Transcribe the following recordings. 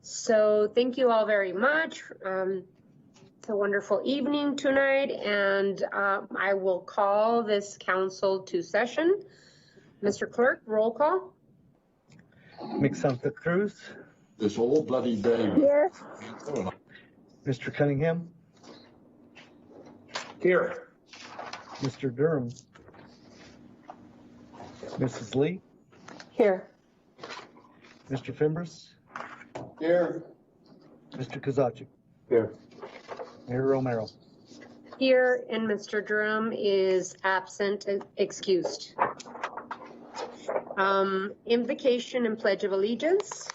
So thank you all very much. It's a wonderful evening tonight, and I will call this council to session. Mr. Clerk, roll call. Ms. Santa Cruz. This whole bloody day. Here. Mr. Cunningham. Here. Mr. Durham. Mrs. Lee. Here. Mr. Fimbres. Here. Mr. Kozaczyk. Here. Mayor Romero. Here, and Mr. Durham is absent, excused. Invocation and Pledge of Allegiance.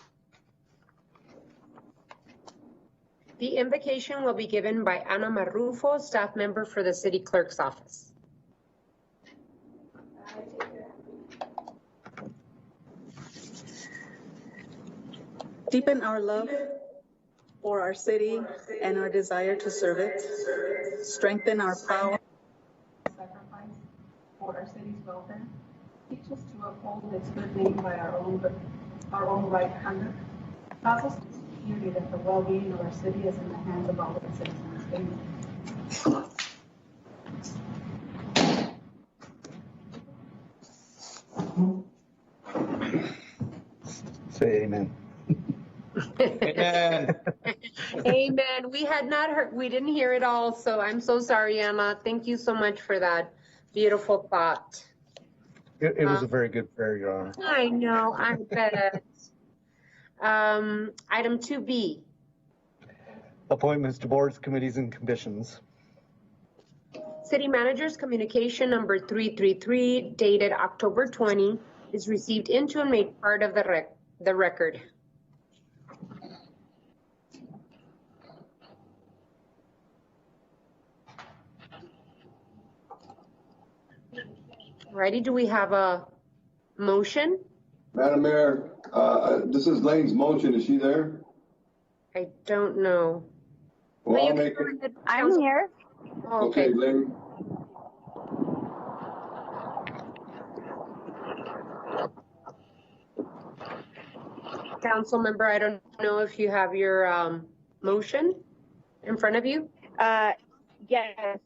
The invocation will be given by Ana Marrufo, staff member for the City Clerk's Office. Deepen our love for our city and our desire to serve it. Strengthen our power. Sacrifice for our city's welfare. Teach us to uphold its good name by our own right conduct. Cause us to see clearly that the well-being of our city is in the hands of all its citizens. Amen. Say amen. Amen. Amen. We had not heard, we didn't hear it all, so I'm so sorry, Emma. Thank you so much for that beautiful thought. It was a very good prayer, Your Honor. I know, I bet. Item 2B. Appointments to boards, committees, and commissions. City Manager's Communication number 333, dated October 20, is received into and made part of the record. Ready? Do we have a motion? Madam Mayor, this is Lane's motion. Is she there? I don't know. Well, I'll make it. I'm here. Oh, Okay, Lane. Council member, I don't know if you have your motion in front of you. Yes.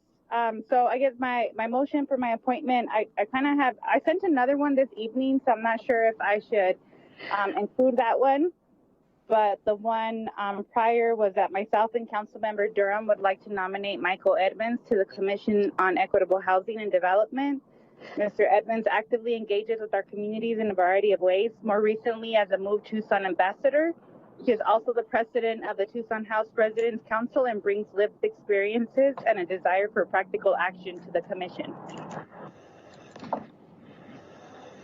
So I guess my motion for my appointment, I kind of have, I sent another one this evening, so I'm not sure if I should include that one. But the one prior was that myself and Councilmember Durham would like to nominate Michael Edmonds to the Commission on Equitable Housing and Development. Mr. Edmonds actively engages with our communities in a variety of ways, more recently as a Move Tucson ambassador. He is also the president of the Tucson House President's Council and brings lived experiences and a desire for practical action to the commission.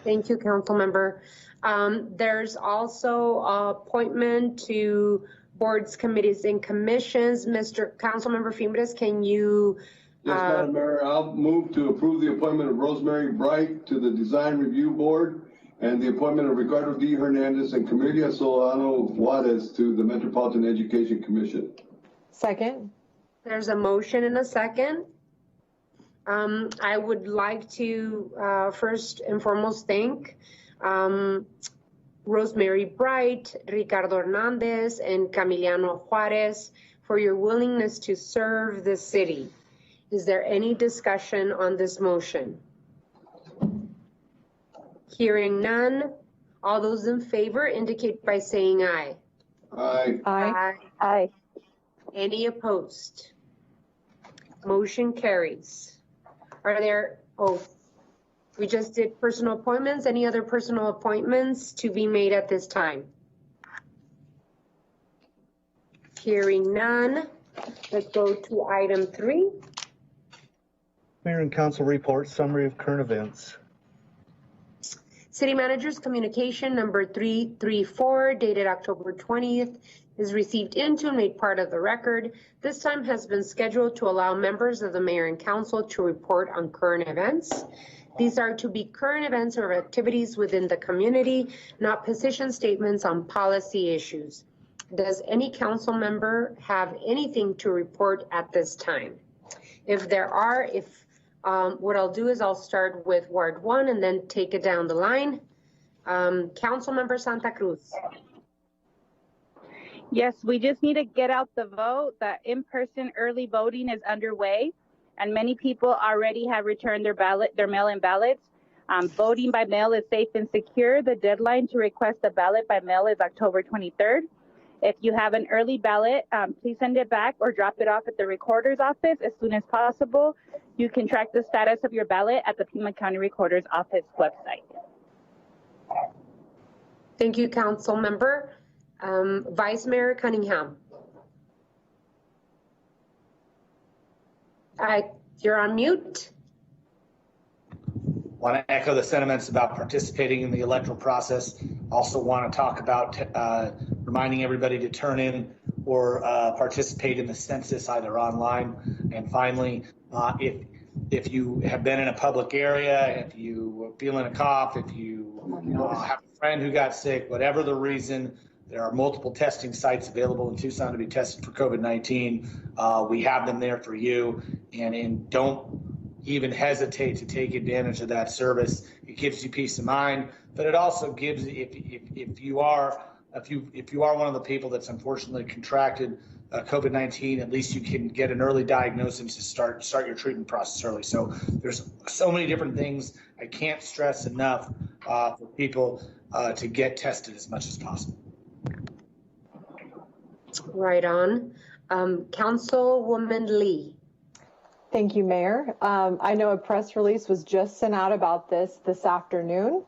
Thank you, Council member. There's also appointment to boards, committees, and commissions. Mr. Councilmember Fimbres, can you? Yes, Madam Mayor, I'll move to approve the appointment of Rosemary Bright to the Design Review Board and the appointment of Ricardo D. Hernandez and Camelia Solano Juarez to the Metropolitan Education Commission. Second. There's a motion and a second. I would like to first and foremost thank Rosemary Bright, Ricardo Hernandez, and Camiliano Juarez for your willingness to serve the city. Is there any discussion on this motion? Hearing none, all those in favor indicate by saying aye. Aye. Aye. Aye. Any opposed? Motion carries. Are there, we just did personal appointments. Any other personal appointments to be made at this time? Hearing none, let's go to item 3. Mayor and Council report, summary of current events. City Manager's Communication number 334, dated October 20th, is received into and made part of the record. This time has been scheduled to allow members of the Mayor and Council to report on current events. These are to be current events or activities within the community, not position statements on policy issues. Does any council member have anything to report at this time? If there are, what I'll do is I'll start with Ward 1 and then take it down the line. Councilmember Santa Cruz. Yes, we just need to get out the vote. The in-person early voting is underway, and many people already have returned their mail-in ballots. Voting by mail is safe and secure. The deadline to request a ballot by mail is October 23rd. If you have an early ballot, please send it back or drop it off at the recorder's office as soon as possible. You can track the status of your ballot at the Pima County Recorder's Office website. Thank you, Council Member. Vice Mayor Cunningham. You're on mute. Want to echo the sentiments about participating in the electoral process. Also want to talk about reminding everybody to turn in or participate in the census either online. And finally, if you have been in a public area, if you are feeling a cough, if you have a friend who got sick, whatever the reason, there are multiple testing sites available in Tucson to be tested for COVID-19. We have them there for you, and don't even hesitate to take advantage of that service. It gives you peace of mind, but it also gives, if you are one of the people that's unfortunately contracted COVID-19, at least you can get an early diagnosis to start your treatment process early. So there's so many different things. I can't stress enough for people to get tested as much as possible. Right on. Councilwoman Lee. Thank you, Mayor. I know a press release was just sent out about this afternoon,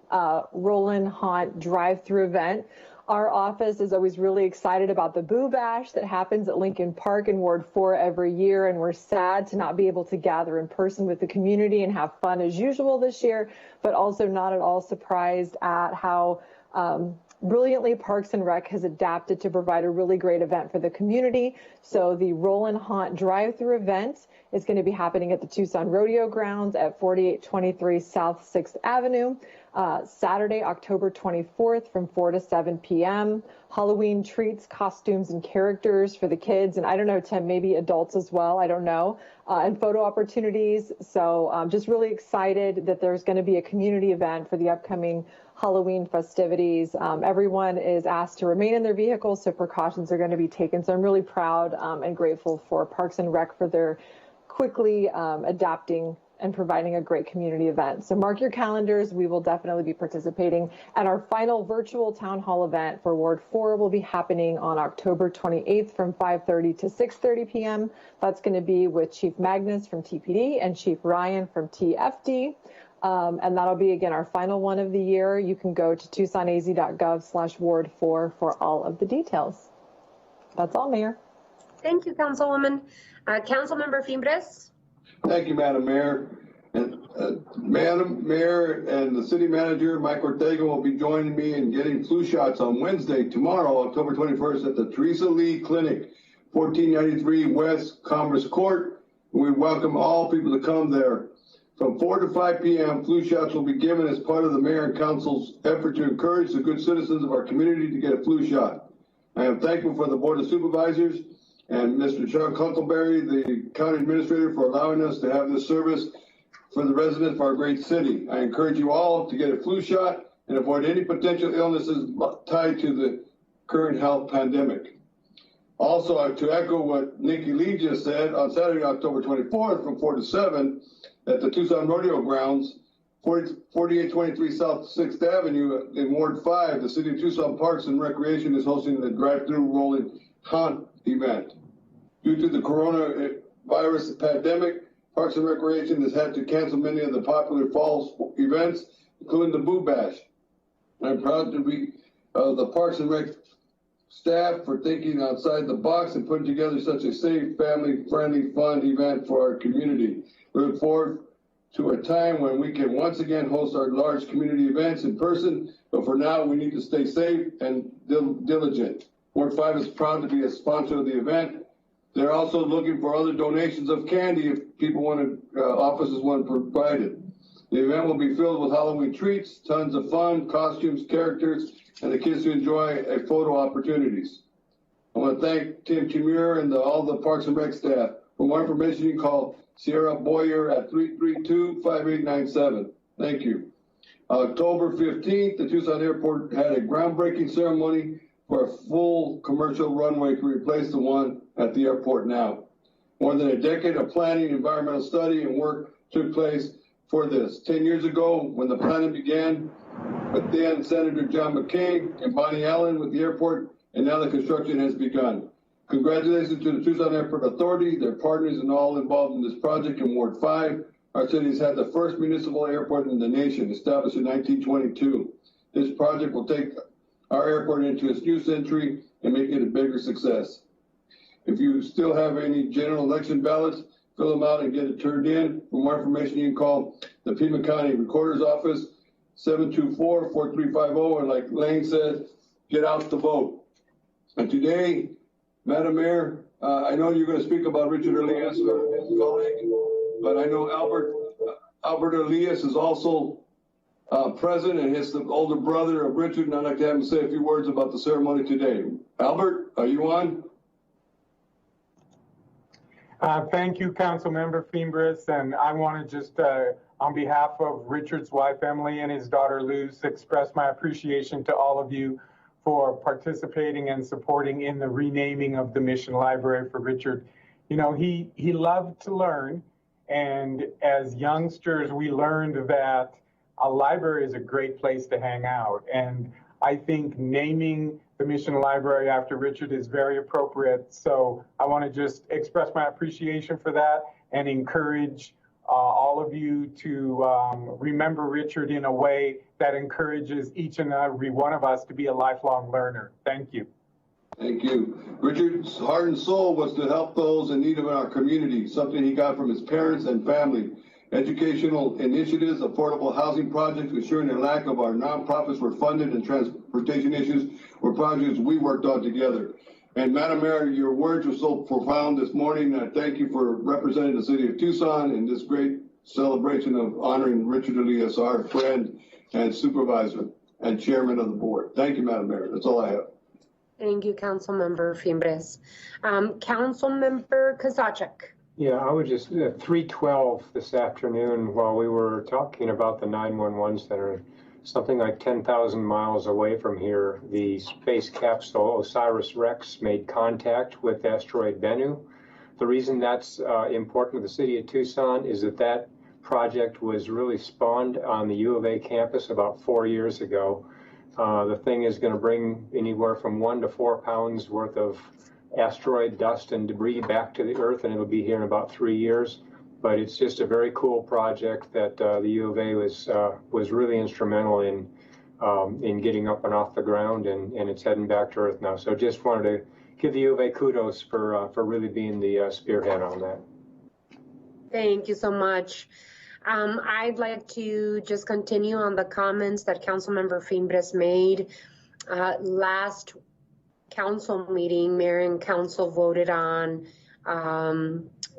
Roland Haunt drive-through event. Our office is always really excited about the Boo Bash that happens at Lincoln Park in Ward 4 every year, and we're sad to not be able to gather in person with the community and have fun as usual this year, but also not at all surprised at how brilliantly Parks and Rec has adapted to provide a really great event for the community. So the Roland Haunt drive-through event is going to be happening at the Tucson Rodeo Grounds at 4823 South 6th Avenue, Saturday, October 24th from 4 to 7 p.m. Halloween treats, costumes, and characters for the kids. And I don't know, Tim, maybe adults as well. I don't know. And photo opportunities. So just really excited that there's going to be a community event for the upcoming Halloween festivities. Everyone is asked to remain in their vehicles, so precautions are going to be taken. So I'm really proud and grateful for Parks and Rec for their quickly adapting and providing a great community event. So mark your calendars. We will definitely be participating. And our final virtual town hall event for Ward 4 will be happening on October 28th from 5:30 to 6:30 p.m. That's going to be with Chief Magnus from TPD and Chief Ryan from TFD. And that'll be, again, our final one of the year. You can go to tucsonaz.gov/Ward 4 for all of the details. That's all, Mayor. Thank you, Councilwoman. Councilmember Fimbres. Thank you, Madam Mayor. And Madam Mayor and the City Manager, Mike Ortega, will be joining me in getting flu shots on Wednesday, tomorrow, October 21st, at the Teresa Lee Clinic, 1493 West Commerce Court. We welcome all people to come there. From 4 to 5 p.m., flu shots will be given as part of the Mayor and Council's effort to encourage the good citizens of our community to get a flu shot. I am thankful for the Board of Supervisors and Mr. Chuck Huckleberry, the County Administrator, for allowing us to have this service for the residents of our great city. I encourage you all to get a flu shot and avoid any potential illnesses tied to the current health pandemic. Also, to echo what Nikki Lee just said, on Saturday, October 24th from 4 to 7 at the Tucson Rodeo Grounds, 4823 South 6th Avenue in Ward 5, the City of Tucson Parks and Recreation is hosting the drive-through Roland Haunt event. Due to the coronavirus pandemic, Parks and Recreation has had to cancel many of the popular fall events, including the Boo Bash. I'm proud to be the Parks and Rec staff for thinking outside the box and putting together such a safe, family-friendly, fun event for our community. We look forward to a time when we can once again host our large community events in person, but for now we need to stay safe and diligent. Ward 5 is proud to be a sponsor of the event. They're also looking for other donations of candy if people want to, offices want to provide it. The event will be filled with Halloween treats, tons of fun, costumes, characters, and the kids to enjoy photo opportunities. I want to thank Tim Chimure and all the Parks and Rec staff. For more information, you can call Sierra Boyer at 332-5897. Thank you. October 15th, the Tucson Airport had a groundbreaking ceremony for a full commercial runway to replace the one at the airport now. More than a decade of planning, environmental study, and work took place for this. 10 years ago, when the planning began, with then Senator John McCain and Bonnie Allen with the airport, and now the construction has begun. Congratulations to the Tucson Airport Authority, their partners, and all involved in this project in Ward 5. Our city has had the first municipal airport in the nation, established in 1922. This project will take our airport into its new century and make it a bigger success. If you still have any general election ballots, fill them out and get it turned in. For more information, you can call the Pima County Recorder's Office, 724-4350, and like Lane said, get out to vote. And today, Madam Mayor, I know you're going to speak about Richard Elias, his colleague, but I know Albert Elias is also present, and he's the older brother of Richard, and I'd like to have him say a few words about the ceremony today. Albert, are you on? Thank you, Councilmember Fimbres, and I want to just, on behalf of Richard's wife, Emily, and his daughter, Luz, express my appreciation to all of you for participating and supporting in the renaming of the Mission Library for Richard. You know, he loved to learn, and as youngsters, we learned that a library is a great place to hang out, and I think naming the Mission Library after Richard is very appropriate. So I want to just express my appreciation for that and encourage all of you to remember Richard in a way that encourages each and every one of us to be a lifelong learner. Thank you. Thank you. Richard's heart and soul was to help those in need of our community, something he got from his parents and family. Educational initiatives, affordable housing projects, ensuring the lack of our nonprofits were funded, and transportation issues were projects we worked on together. And Madam Mayor, your words were so profound this morning. I thank you for representing the city of Tucson in this great celebration of honoring Richard Elias, our friend and supervisor and chairman of the board. Thank you, Madam Mayor. That's all I have. Thank you, Councilmember Fimbres. Councilmember Kozachik. Yeah, I was just 3:12 this afternoon while we were talking about the 911 center, something like 10,000 miles away from here. The space capsule OSIRIS-REx made contact with asteroid Bennu. The reason that's important to the city of Tucson is that that project was really spawned on the U of A campus about 4 years ago. The thing is going to bring anywhere from 1 to 4 pounds worth of asteroid dust and debris back to the Earth, and it'll be here in about 3 years. But it's just a very cool project that the U of A was really instrumental in getting up and off the ground, and it's heading back to Earth now. So just wanted to give the U of A kudos for really being the spearhead on that. Thank you so much. I'd like to just continue on the comments that Councilmember Fimbres made. Last council meeting, Mayor and Council voted on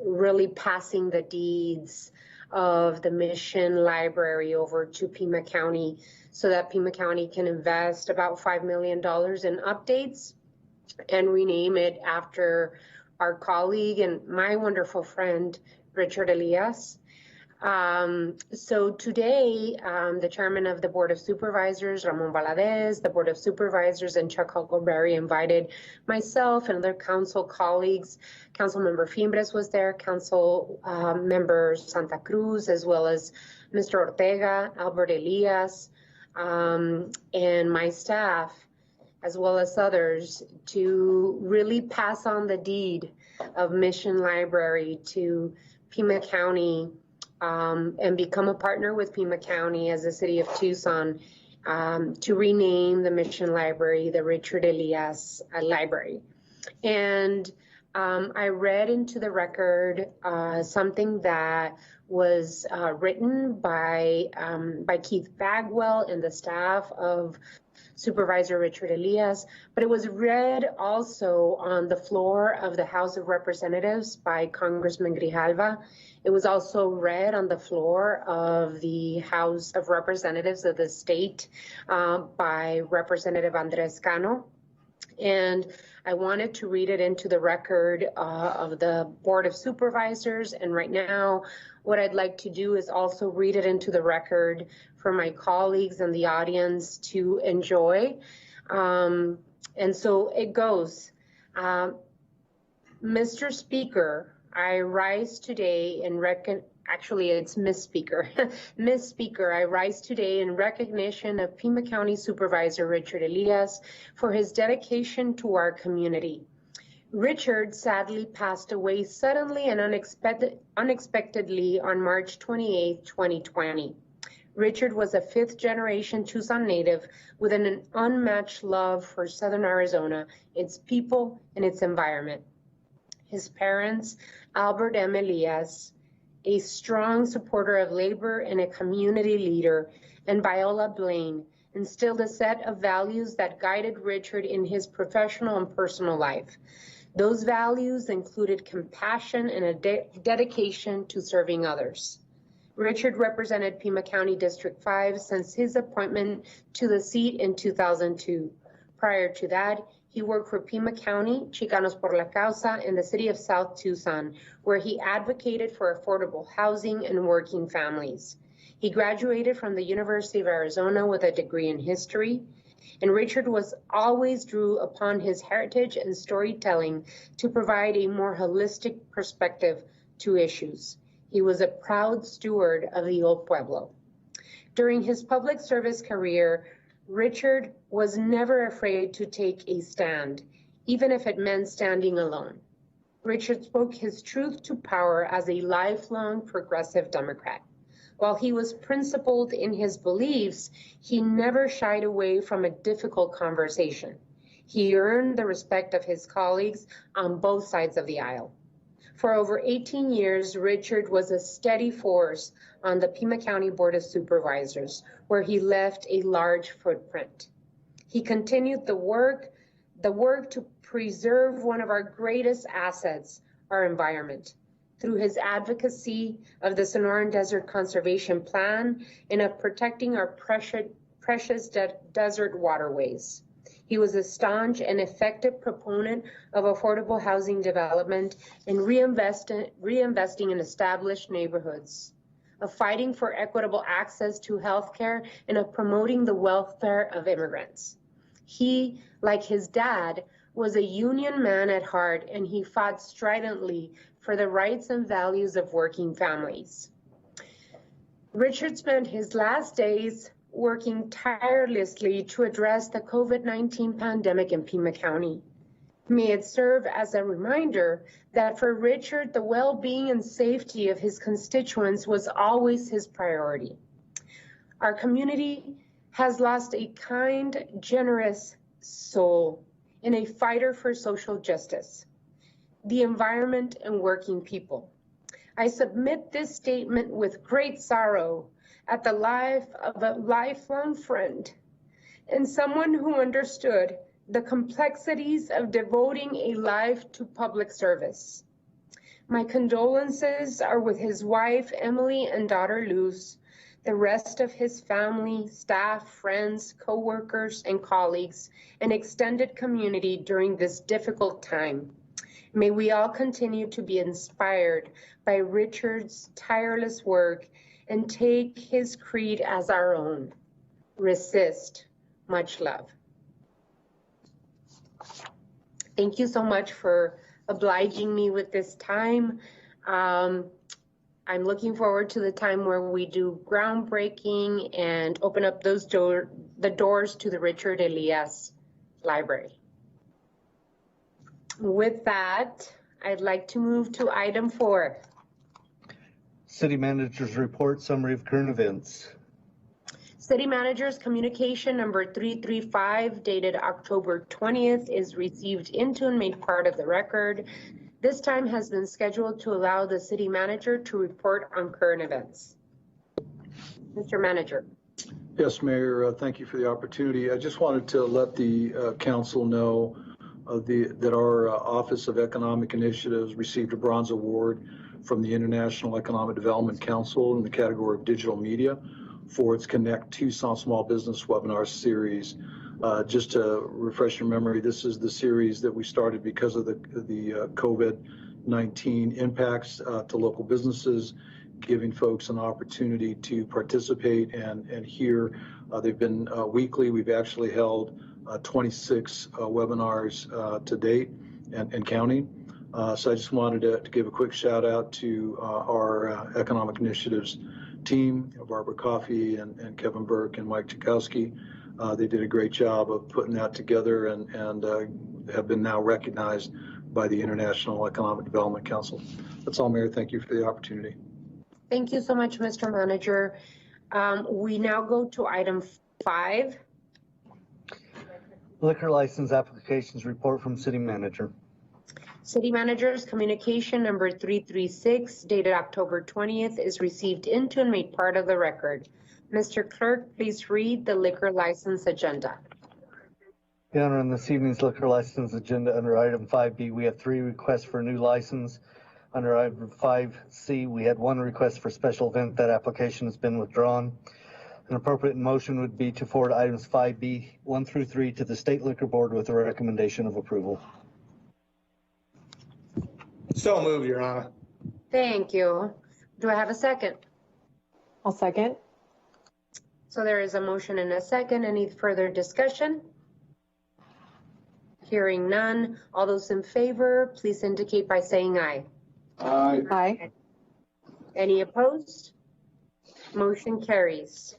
really passing the deeds of the Mission Library over to Pima County so that Pima County can invest about $5 million in updates and rename it after our colleague and my wonderful friend, Richard Elias. So today, the chairman of the Board of Supervisors, Ramon Valadez, the Board of Supervisors, and Chuck Huckleberry invited myself and other council colleagues. Councilmember Fimbres was there, Council Member Santa Cruz, as well as Mr. Ortega, Albert Elias, and my staff, as well as others, to really pass on the deed of Mission Library to Pima County, and become a partner with Pima County as the city of Tucson to rename the Mission Library the Richard Elias Library. And I read into the record something that was written by Keith Bagwell and the staff of Supervisor Richard Elias, but it was read also on the floor of the House of Representatives by Congressman Grijalva. It was also read on the floor of the House of Representatives of the state by Representative Andres Cano. And I wanted to read it into the record of the Board of Supervisors. And right now, what I'd like to do is also read it into the record for my colleagues and the audience to enjoy. And so it goes. Mr. Speaker, I rise today in actually it's Miss Speaker. Miss Speaker, I rise today in recognition of Pima County Supervisor Richard Elias for his dedication to our community. Richard sadly passed away suddenly and unexpectedly on March 28, 2020. Richard was a fifth-generation Tucson native with an unmatched love for Southern Arizona, its people, and its environment. His parents, Albert M. Elias, a strong supporter of labor and a community leader, and Viola Blaine, instilled a set of values that guided Richard in his professional and personal life. Those values included compassion and a dedication to serving others. Richard represented Pima County District 5 since his appointment to the seat in 2002. Prior to that, he worked for Pima County, Chicanos por la Causa, and the city of South Tucson, where he advocated for affordable housing and working families. He graduated from the University of Arizona with a degree in history, and Richard was always drew upon his heritage and storytelling to provide a more holistic perspective to issues. He was a proud steward of the Old Pueblo. During his public service career, Richard was never afraid to take a stand, even if it meant standing alone. Richard spoke his truth to power as a lifelong progressive Democrat. While he was principled in his beliefs, he never shied away from a difficult conversation. He earned the respect of his colleagues on both sides of the aisle. For over 18 years, Richard was a steady force on the Pima County Board of Supervisors, where he left a large footprint. He continued the work to preserve one of our greatest assets, our environment, through his advocacy of the Sonoran Desert Conservation Plan and of protecting our precious desert waterways. He was a staunch and effective proponent of affordable housing development and reinvesting in established neighborhoods, of fighting for equitable access to health care, and of promoting the welfare of immigrants. He, like his dad, was a union man at heart, and he fought stridently for the rights and values of working families. Richard spent his last days working tirelessly to address the COVID-19 pandemic in Pima County. May it serve as a reminder that for Richard, the well-being and safety of his constituents was always his priority. Our community has lost a kind, generous soul and a fighter for social justice, the environment, and working people. I submit this statement with great sorrow at the life of a lifelong friend and someone who understood the complexities of devoting a life to public service. My condolences are with his wife, Emily, and daughter, Luz, the rest of his family, staff, friends, co-workers, and colleagues, and extended community during this difficult time. May we all continue to be inspired by Richard's tireless work and take his creed as our own. Resist. Much love. Thank you so much for obliging me with this time. I'm looking forward to the time where we do groundbreaking and open up those the doors to the Richard Elias Library. With that, I'd like to move to item 4. City Manager's Report, Summary of Current Events. City Manager's communication number 335 dated October 20th is received into and made part of the record. This time has been scheduled to allow the City Manager to report on current events. Mr. Manager. Yes, Mayor, thank you for the opportunity. I just wanted to let the council know that our Office of Economic Initiatives received a bronze award from the International Economic Development Council in the category of digital media for its Connect Tucson Small Business Webinar series. Just to refresh your memory, this is the series that we started because of the COVID-19 impacts to local businesses, giving folks an opportunity to participate and hear. They've been weekly. We've actually held 26 webinars to date and counting. So I just wanted to give a quick shout out to our economic initiatives team, Barbara Coffey and Kevin Burke and Mike Chakowski. They did a great job of putting that together and have been now recognized by the International Economic Development Council. That's all, Mayor. Thank you for the opportunity. Thank you so much, Mr. Manager. We now go to item 5. Liquor license applications report from City Manager. City Manager's communication number 336 dated October 20th is received into and made part of the record. Mr. Clerk, please read the liquor license agenda. Your Honor, on this evening's liquor license agenda under item 5B, we have 3 requests for new license. Under item 5C, we had 1 request for special event. That application has been withdrawn. An appropriate motion would be to forward items 5B 1 through 3 to the State Liquor Board with a recommendation of approval. So moved, Your Honor. Thank you. Do I have a second? I'll second. So there is a motion and a second. Any further discussion? Hearing none. All those in favor, please indicate by saying aye. Aye. Aye. Any opposed? Motion carries.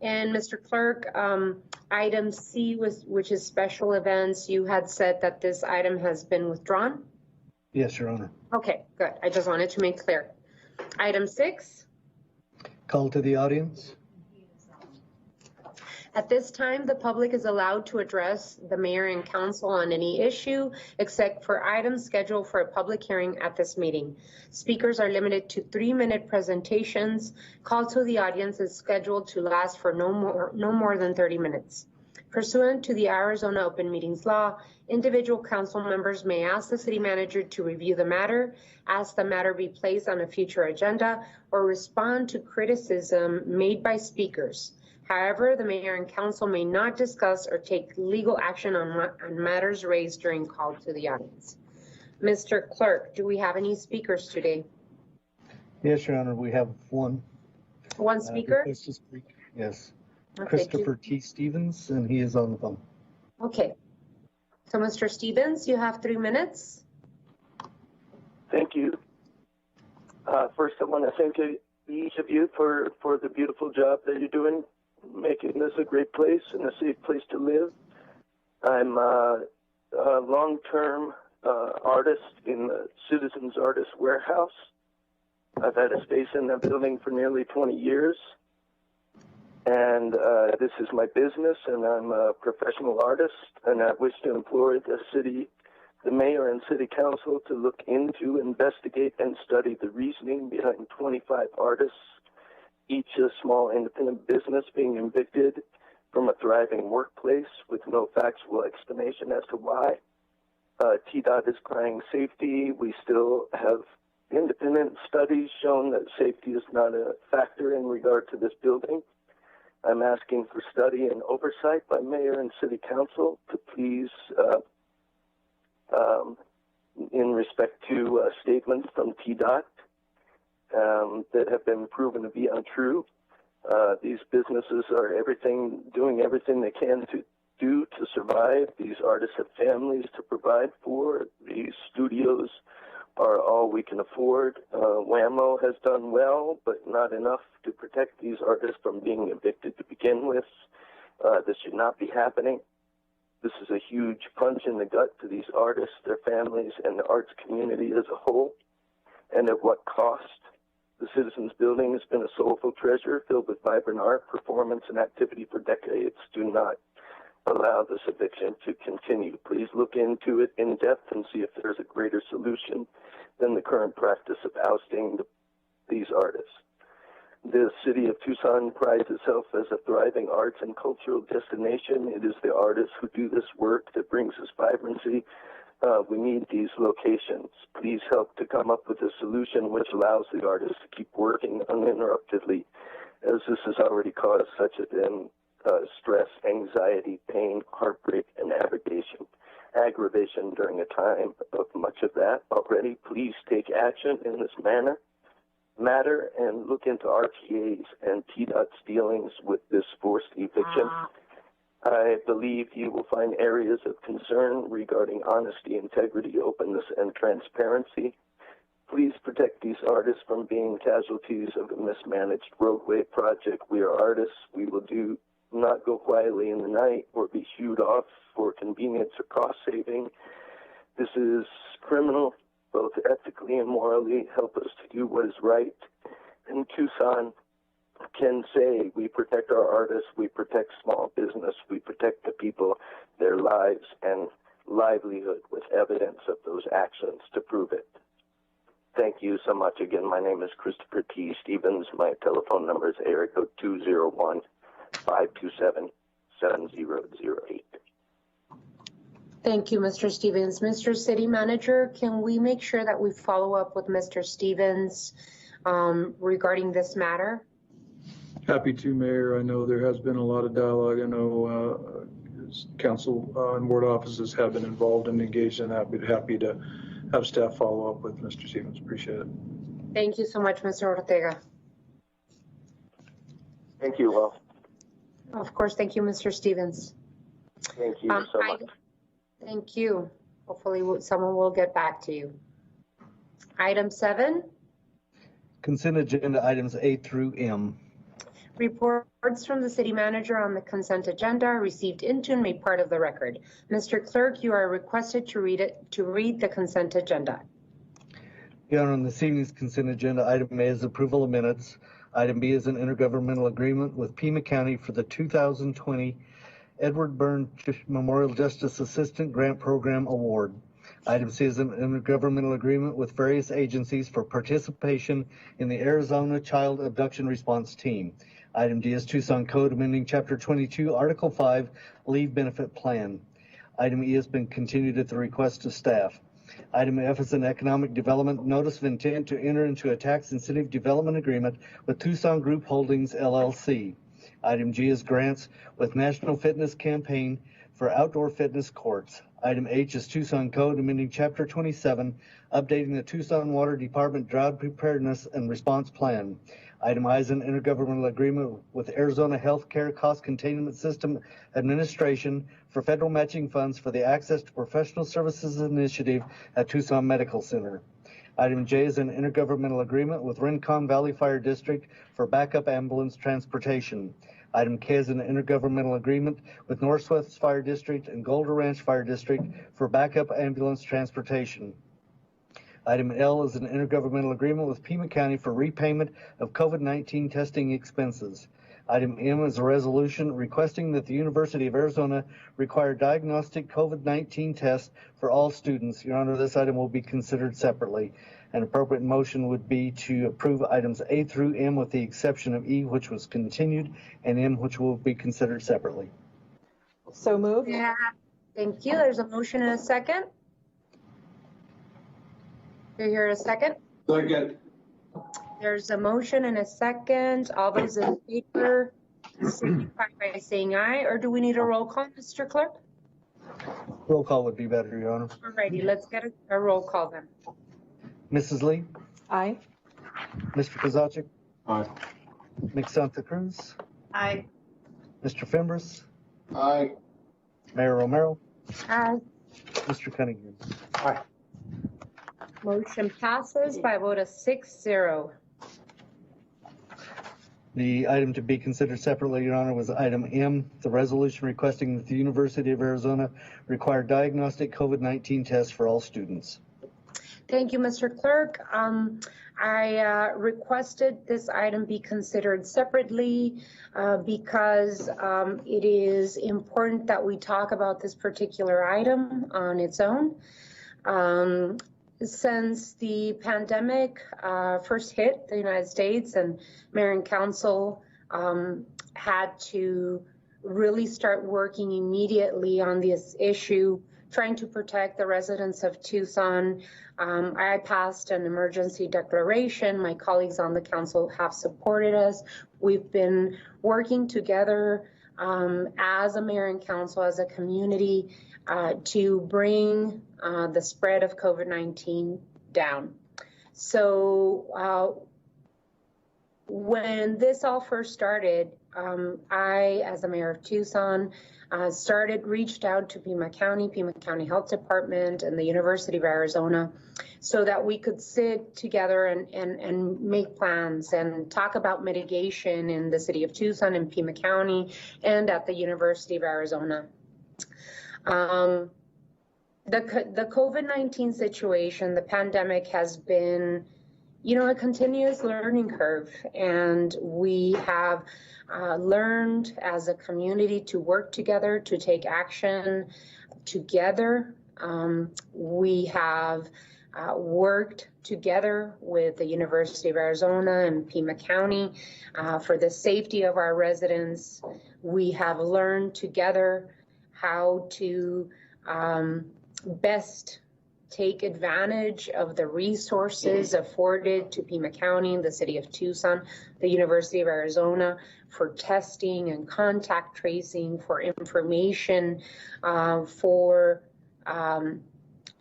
And Mr. Clerk, item C, which is special events, you had said that this item has been withdrawn? Yes, Your Honor. Okay, good. I just wanted to make clear. Item 6. Call to the audience. At this time, the public is allowed to address the mayor and council on any issue except for items scheduled for a public hearing at this meeting. Speakers are limited to 3-minute presentations. Call to the audience is scheduled to last for no more than 30 minutes. Pursuant to the Arizona Open Meetings Law, individual council members may ask the city manager to review the matter, ask the matter be placed on a future agenda, or respond to criticism made by speakers. However, the mayor and council may not discuss or take legal action on matters raised during call to the audience. Mr. Clerk, do we have any speakers today? Yes, Your Honor, we have 1. 1 speaker? Yes. Okay, Christopher T. Stevens, and he is on the phone. Okay. So, Mr. Stevens, you have 3 minutes. Thank you. First, I want to thank each of you for the beautiful job that you're doing, making this a great place and a safe place to live. I'm a long-term artist in the Citizens Artist Warehouse. I've had a space in that building for nearly 20 years. And this is my business, and I'm a professional artist, and I wish to implore the mayor and city council to look into, investigate, and study the reasoning behind 25 artists, each a small independent business being evicted from a thriving workplace with no factual explanation as to why. TDOT is crying safety. We still have independent studies showing that safety is not a factor in regard to this building. I'm asking for study and oversight by mayor and city council to please, in respect to statements from TDOT that have been proven to be untrue. These businesses are doing everything they can to do to survive. These artists have families to provide for. These studios are all we can afford. WAMO has done well, but not enough to protect these artists from being evicted to begin with. This should not be happening. This is a huge punch in the gut to these artists, their families, and the arts community as a whole. And at what cost? The Citizens Building has been a soulful treasure filled with vibrant art, performance, and activity for decades. Do not allow this eviction to continue. Please look into it in depth and see if there's a greater solution than the current practice of ousting these artists. The city of Tucson prides itself as a thriving arts and cultural destination. It is the artists who do this work that brings us vibrancy. We need these locations. Please help to come up with a solution which allows the artists to keep working uninterruptedly, as this has already caused such stress, anxiety, pain, heartbreak, and aggravation during a time of much of that already. Please take action in this matter and look into RTA's and TDOT's dealings with this forced eviction. I believe you will find areas of concern regarding honesty, integrity, openness, and transparency. Please protect these artists from being casualties of a mismanaged roadway project. We are artists. We will not go quietly in the night or be shooed off for convenience or cost saving. This is criminal, both ethically and morally. Help us to do what is right. In Tucson, can say we protect our artists, we protect small business, we protect the people, their lives and livelihood with evidence of those actions to prove it. Thank you so much. Again, my name is Christopher T. Stevens. My telephone number is area code 201-527-7008. Thank you, Mr. Stevens. Mr. City Manager, can we make sure that we follow up with Mr. Stevens regarding this matter? Happy to, Mayor. I know there has been a lot of dialogue. I know council and ward offices have been involved and engaged in that. I'd be happy to have staff follow up with Mr. Stevens. Appreciate it. Thank you so much, Mr. Ortega. Thank you, Will. Of course, thank you, Mr. Stevens. Thank you so much. Thank you. Hopefully someone will get back to you. Item 7. Consent agenda items A through M. Reports from the city manager on the consent agenda are received into and made part of the record. Mr. Clerk, you are requested to read the consent agenda. Your Honor, on this evening's consent agenda, item A is approval of minutes. Item B is an intergovernmental agreement with Pima County for the 2020 Edward Byrne Memorial Justice Assistant Grant Program Award. Item C is an intergovernmental agreement with various agencies for participation in the Arizona Child Abduction Response Team. Item D is Tucson Code amending Chapter 22, Article 5, Leave Benefit Plan. Item E has been continued at the request of staff. Item F is an economic development notice of intent to enter into a tax incentive development agreement with Tucson Group Holdings, LLC. Item G is grants with National Fitness Campaign for outdoor fitness courts. Item H is Tucson Code amending Chapter 27, updating the Tucson Water Department Drought Preparedness and Response Plan. Item I is an intergovernmental agreement with Arizona Healthcare Cost Containment System Administration for federal matching funds for the Access to Professional Services Initiative at Tucson Medical Center. Item J is an intergovernmental agreement with Rincon Valley Fire District for backup ambulance transportation. Item K is an intergovernmental agreement with Northwest Fire District and Golder Ranch Fire District for backup ambulance transportation. Item L is an intergovernmental agreement with Pima County for repayment of COVID-19 testing expenses. Item M is a resolution requesting that the University of Arizona require diagnostic COVID-19 tests for all students. Your Honor, this item will be considered separately. An appropriate motion would be to approve items A through M with the exception of E, which was continued, and M, which will be considered separately. So moved. Yeah, thank you. There's a motion and a second. Do you hear a second? Second. There's a motion and a second. All those in favor signify by saying aye, or do we need a roll call, Mr. Clerk? Roll call would be better, Your Honor. Alrighty, let's get a roll call then. Mrs. Lee? Aye. Mr. Kozaczek? Aye. Ms. Santa Cruz? Aye. Mr. Fimbres? Aye. Mayor Romero? Aye. Mr. Cunningham? Aye. Motion passes by a vote of 6-0. The item to be considered separately, Your Honor, was item M, the resolution requesting that the University of Arizona require diagnostic COVID-19 tests for all students. Thank you, Mr. Clerk. I requested this item be considered separately because it is important that we talk about this particular item on its own. Since the pandemic first hit the United States and Mayor and Council had to really start working immediately on this issue, trying to protect the residents of Tucson, I passed an emergency declaration. My colleagues on the council have supported us. We've been working together as a mayor and council, as a community, to bring the spread of COVID-19 down. So when this all first started, I, as the mayor of Tucson, reached out to Pima County Health Department, and the University of Arizona, so that we could sit together and make plans and talk about mitigation in the city of Tucson and Pima County and at the University of Arizona. The COVID-19 situation, the pandemic, has been, a continuous learning curve, and we have learned as a community to work together, to take action together. We have worked together with the University of Arizona and Pima County for the safety of our residents. We have learned together how to best take advantage of the resources afforded to Pima County, the city of Tucson, the University of Arizona, for testing and contact tracing, for information, for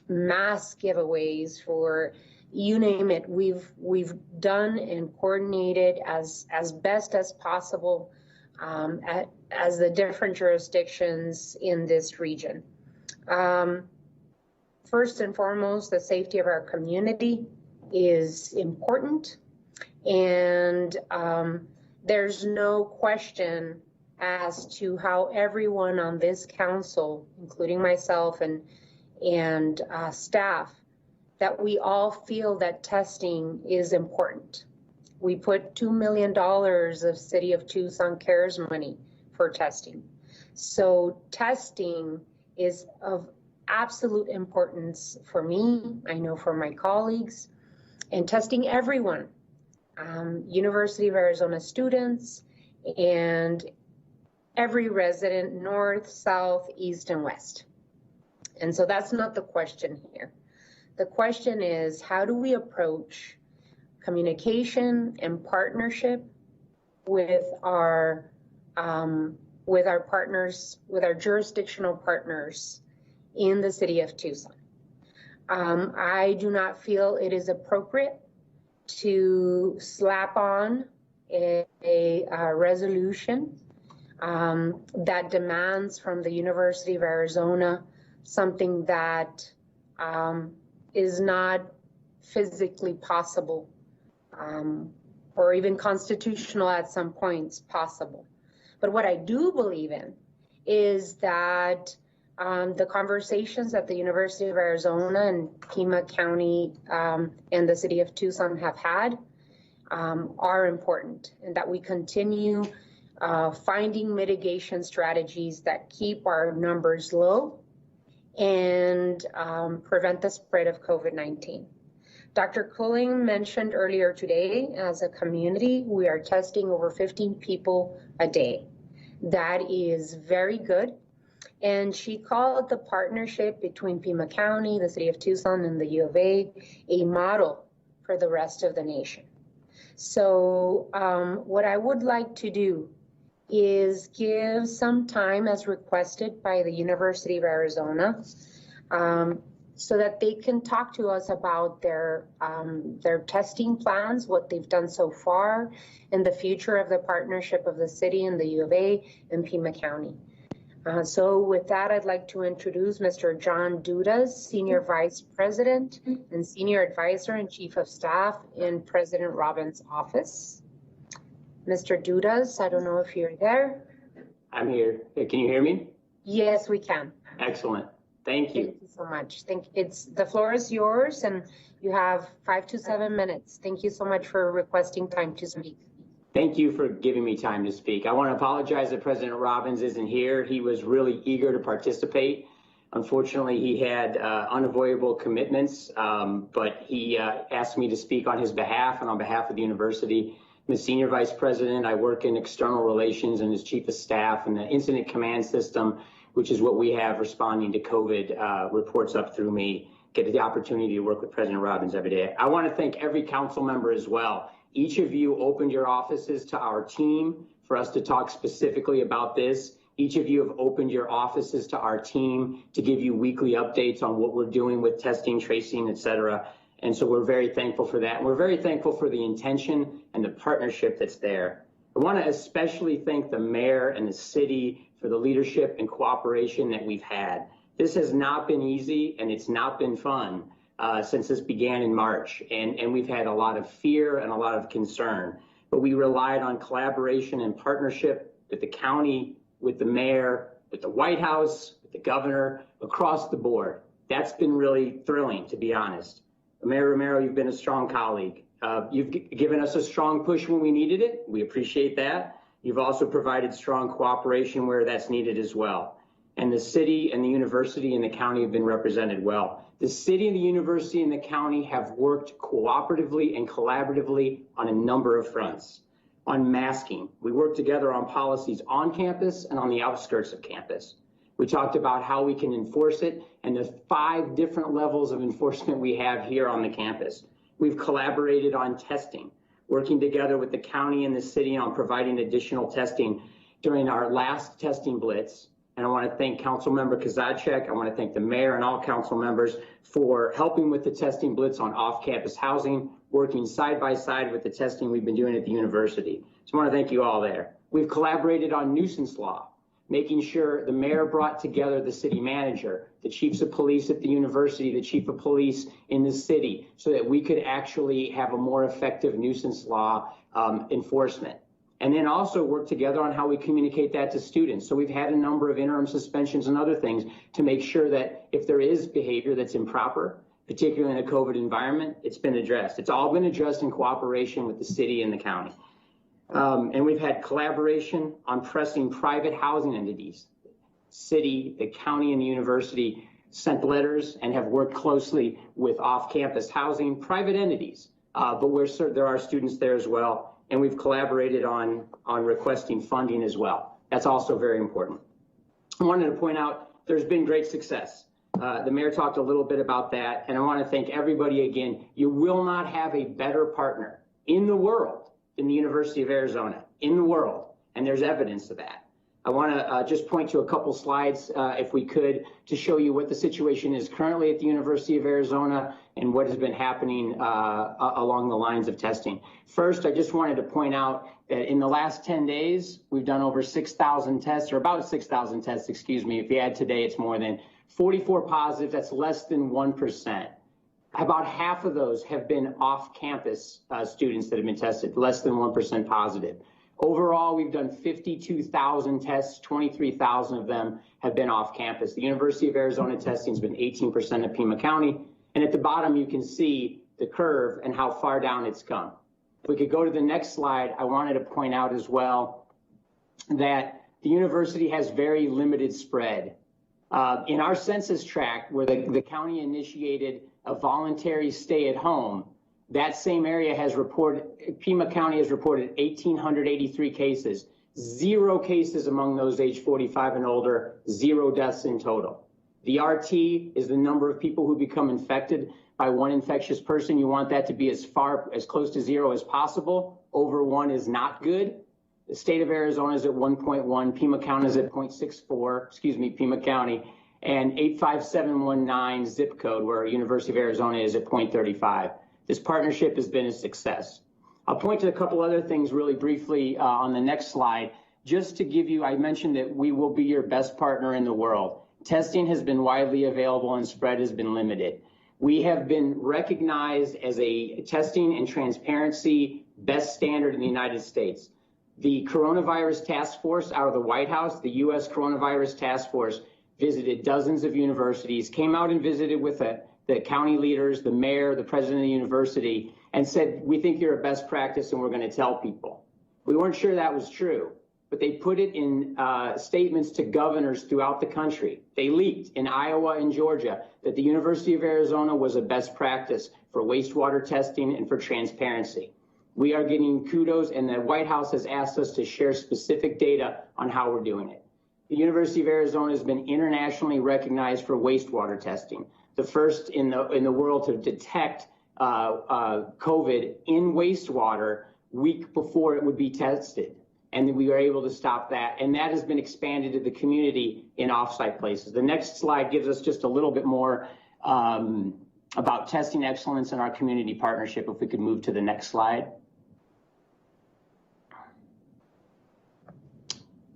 mass giveaways, for you name it. We've done and coordinated as best as possible as the different jurisdictions in this region. First and foremost, the safety of our community is important, and there's no question as to how everyone on this council, including myself and staff, that we all feel that testing is important. We put $2 million of City of Tucson CARES money for testing. So testing is of absolute importance for me, I know for my colleagues, and testing everyone, University of Arizona students and every resident, north, south, east, and west. And so that's not the question here. The question is, how do we approach communication and partnership with our partners, with our jurisdictional partners in the city of Tucson? I do not feel it is appropriate to slap on a resolution that demands from the University of Arizona something that is not physically possible, or even constitutional at some points possible. But what I do believe in is that the conversations that the University of Arizona and Pima County and the city of Tucson have had are important, and that we continue finding mitigation strategies that keep our numbers low and prevent the spread of COVID-19. Dr. Cooling mentioned earlier today, as a community, we are testing over 15 people a day. That is very good. And she called the partnership between Pima County, the city of Tucson, and the U of A model for the rest of the nation. So what I would like to do is give some time, as requested by the University of Arizona, so that they can talk to us about their testing plans, what they've done so far, and the future of the partnership of the city and the U of A and Pima County. So with that, I'd like to introduce Mr. John Dudas, Senior Vice President and Senior Advisor and Chief of Staff in President Robbins' office. Mr. Dudas, I don't know if you're there. I'm here. Can you hear me? Yes, we can. Excellent. Thank you. Thank you so much. The floor is yours, and you have 5 to 7 minutes. Thank you so much for requesting time to speak. Thank you for giving me time to speak. I want to apologize that President Robbins isn't here. He was really eager to participate. Unfortunately, he had unavoidable commitments, but he asked me to speak on his behalf and on behalf of the university. I'm the Senior Vice President. I work in external relations and as Chief of Staff and the Incident Command System, which is what we have responding to COVID, reports up through me. Get the opportunity to work with President Robbins every day. I want to thank every council member as well. Each of you opened your offices to our team for us to talk specifically about this. Each of you have opened your offices to our team to give you weekly updates on what we're doing with testing, tracing, et cetera. And so we're very thankful for that. And we're very thankful for the intention and the partnership that's there. I want to especially thank the mayor and the city for the leadership and cooperation that we've had. This has not been easy and it's not been fun since this began in March. And we've had a lot of fear and a lot of concern, but we relied on collaboration and partnership with the county, with the mayor, with the White House, with the governor, across the board. That's been really thrilling, to be honest. Mayor Romero, you've been a strong colleague. You've given us a strong push when we needed it. We appreciate that. You've also provided strong cooperation where that's needed as well. And the city and the university and the county have been represented well. The city and the university and the county have worked cooperatively and collaboratively on a number of fronts. On masking, we worked together on policies on campus and on the outskirts of campus. We talked about how we can enforce it and the 5 different levels of enforcement we have here on the campus. We've collaborated on testing, working together with the county and the city on providing additional testing during our last testing blitz. And I want to thank Councilmember Kazachek. I want to thank the mayor and all council members for helping with the testing blitz on off-campus housing, working side by side with the testing we've been doing at the university. So I want to thank you all there. We've collaborated on nuisance law, making sure the mayor brought together the city manager, the chiefs of police at the university, the chief of police in the city, so that we could actually have a more effective nuisance law enforcement. And then also work together on how we communicate that to students. So we've had a number of interim suspensions and other things to make sure that if there is behavior that's improper, particularly in a COVID environment, it's been addressed. It's all been addressed in cooperation with the city and the county. And we've had collaboration on pressing private housing entities. City, the county, and the university sent letters and have worked closely with off-campus housing, private entities, but there are students there as well. And we've collaborated on requesting funding as well. That's also very important. I wanted to point out there's been great success. The mayor talked a little bit about that, and I want to thank everybody again. You will not have a better partner in the world than the University of Arizona, in the world, and there's evidence of that. I want to just point to a couple slides, if we could, to show you what the situation is currently at the University of Arizona and what has been happening along the lines of testing. First, I just wanted to point out that in the last 10 days, we've done over 6,000 tests, or about 6,000 tests, excuse me. If you add today, it's more than 44 positive. That's less than 1%. About half of those have been off-campus students that have been tested, less than 1% positive. Overall, we've done 52,000 tests, 23,000 of them have been off campus. The University of Arizona testing has been 18% of Pima County. And at the bottom, you can see the curve and how far down it's come. If we could go to the next slide, I wanted to point out as well that the university has very limited spread. In our census tract, where the county initiated a voluntary stay at home, that same area has reported, Pima County has reported 1,883 cases, 0 cases among those age 45 and older, 0 deaths in total. The RT is the number of people who become infected by one infectious person. You want that to be as close to 0 as possible. Over 1 is not good. The state of Arizona is at 1.1, Pima County is at 0.64, Pima County, and 85719 zip code, where University of Arizona is at 0.35. This partnership has been a success. I'll point to a couple other things really briefly on the next slide. Just to give you, I mentioned that we will be your best partner in the world. Testing has been widely available and spread has been limited. We have been recognized as a testing and transparency best standard in the United States. The Coronavirus Task Force out of the White House, the U.S. Coronavirus Task Force, visited dozens of universities, came out and visited with the county leaders, the mayor, the president of the university, and said, we think you're a best practice and we're going to tell people. We weren't sure that was true, but they put it in statements to governors throughout the country. They leaked in Iowa and Georgia that the University of Arizona was a best practice for wastewater testing and for transparency. We are getting kudos, and the White House has asked us to share specific data on how we're doing it. The University of Arizona has been internationally recognized for wastewater testing, the first in the world to detect COVID in wastewater week before it would be tested. And we were able to stop that. And that has been expanded to the community in offsite places. The next slide gives us just a little bit more about testing excellence in our community partnership. If we could move to the next slide.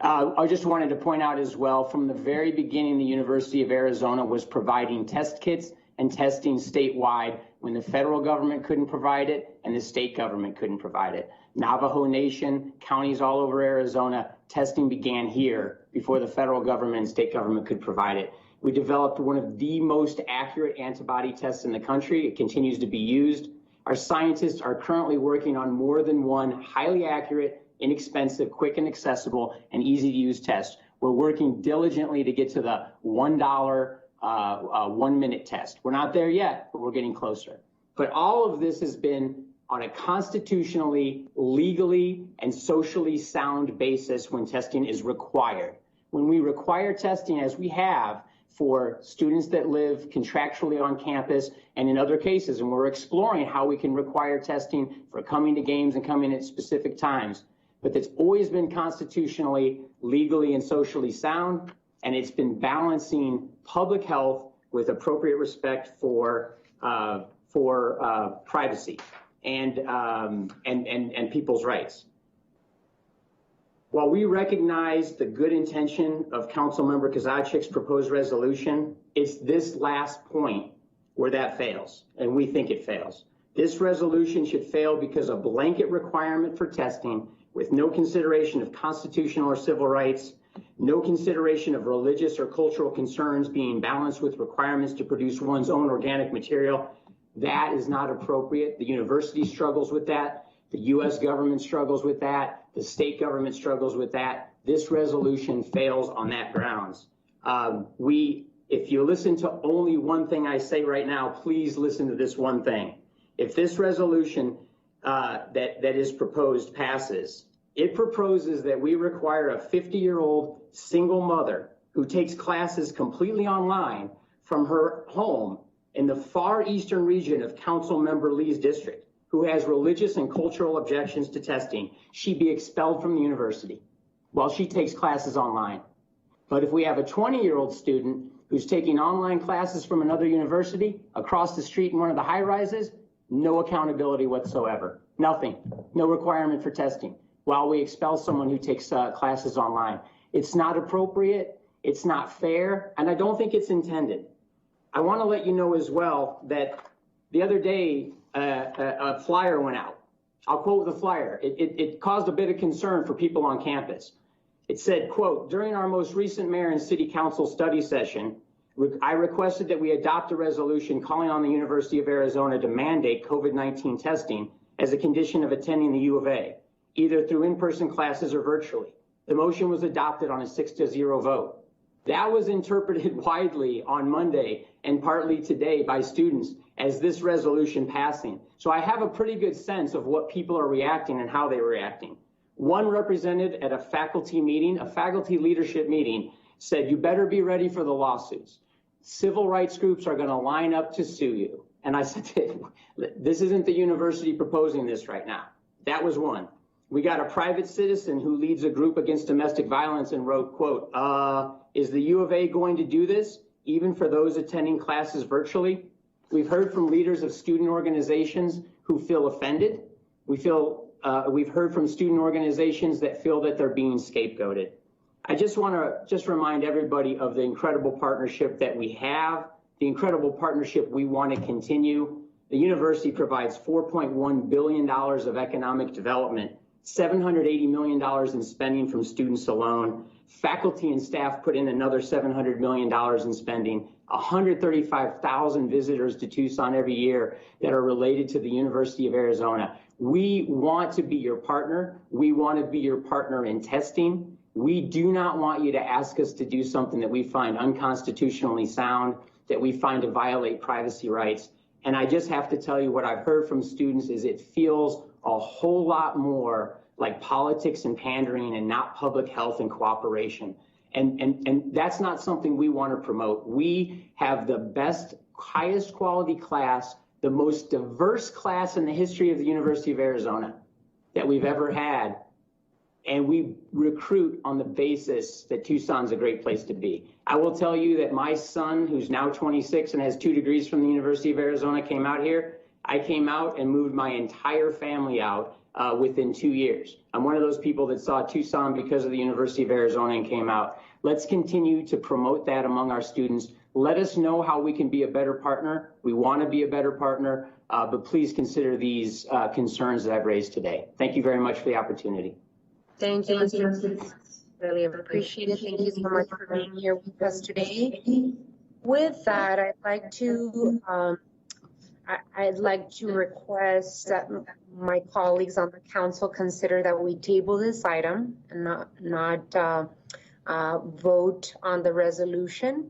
I just wanted to point out as well, from the very beginning, the University of Arizona was providing test kits and testing statewide when the federal government couldn't provide it and the state government couldn't provide it. Navajo Nation, counties all over Arizona, testing began here before the federal government and state government could provide it. We developed one of the most accurate antibody tests in the country. It continues to be used. Our scientists are currently working on more than one highly accurate, inexpensive, quick and accessible, and easy to use test. We're working diligently to get to the $1 1-minute test. We're not there yet, but we're getting closer. But all of this has been on a constitutionally, legally, and socially sound basis when testing is required. When we require testing, as we have for students that live contractually on campus and in other cases, and we're exploring how we can require testing for coming to games and coming at specific times. But it's always been constitutionally, legally, and socially sound, and it's been balancing public health with appropriate respect for privacy and people's rights. While we recognize the good intention of Councilmember Kozachik's proposed resolution, it's this last point where that fails, and we think it fails. This resolution should fail because a blanket requirement for testing with no consideration of constitutional or civil rights, no consideration of religious or cultural concerns being balanced with requirements to produce one's own organic material, that is not appropriate. The university struggles with that. The U.S. government struggles with that. The state government struggles with that. This resolution fails on that grounds. If you listen to only one thing I say right now, please listen to this one thing. If this resolution that is proposed passes, it proposes that we require a 50-year-old single mother who takes classes completely online from her home in the far eastern region of Councilmember Lee's district, who has religious and cultural objections to testing, she be expelled from the university while she takes classes online. But if we have a 20-year-old student who's taking online classes from another university across the street in one of the high rises, no accountability whatsoever, nothing, no requirement for testing, while we expel someone who takes classes online. It's not appropriate, it's not fair, and I don't think it's intended. I want to let you know as well that the other day, a flyer went out. I'll quote the flyer. It caused a bit of concern for people on campus. It said, quote, during our most recent mayor and city council study session, I requested that we adopt a resolution calling on the University of Arizona to mandate COVID-19 testing as a condition of attending the U of A, either through in-person classes or virtually. The motion was adopted on a 6-0 vote. That was interpreted widely on Monday and partly today by students as this resolution passing. So I have a pretty good sense of what people are reacting and how they're reacting. One represented at a faculty meeting, a faculty leadership meeting, said, you better be ready for the lawsuits. Civil rights groups are going to line up to sue you. And I said, this isn't the university proposing this right now. That was one. We got a private citizen who leads a group against domestic violence and wrote, quote, is the U of A going to do this, even for those attending classes virtually? We've heard from leaders of student organizations who feel offended. We've heard from student organizations that feel that they're being scapegoated. I just want to remind everybody of the incredible partnership that we have, the incredible partnership we want to continue. The university provides $4.1 billion of economic development, $780 million in spending from students alone. Faculty and staff put in another $700 million in spending, 135,000 visitors to Tucson every year that are related to the University of Arizona. We want to be your partner. We want to be your partner in testing. We do not want you to ask us to do something that we find unconstitutionally sound, that we find to violate privacy rights. And I just have to tell you what I've heard from students is it feels a whole lot more like politics and pandering and not public health and cooperation. And that's not something we want to promote. We have the best, highest quality class, the most diverse class in the history of the University of Arizona that we've ever had. And we recruit on the basis that Tucson's a great place to be. I will tell you that my son, who's now 26 and has 2 degrees from the University of Arizona, came out here. I came out and moved my entire family out within 2 years. I'm one of those people that saw Tucson because of the University of Arizona and came out. Let's continue to promote that among our students. Let us know how we can be a better partner. We want to be a better partner, but please consider these concerns that I've raised today. Thank you very much for the opportunity. Thank you, Mr. Really appreciate it. Thank you so much for being here with us today. With that, I'd like to request that my colleagues on the council consider that we table this item and not vote on the resolution,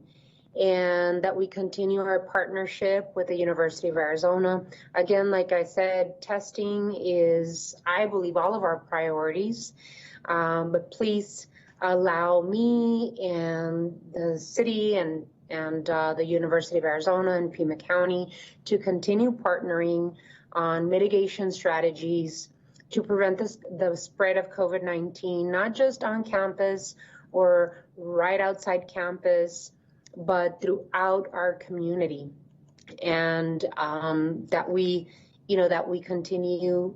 and that we continue our partnership with the University of Arizona. Again, like I said, testing is, I believe, all of our priorities, but please allow me and the city and the University of Arizona and Pima County to continue partnering on mitigation strategies to prevent the spread of COVID-19, not just on campus or right outside campus, but throughout our community. And that we continue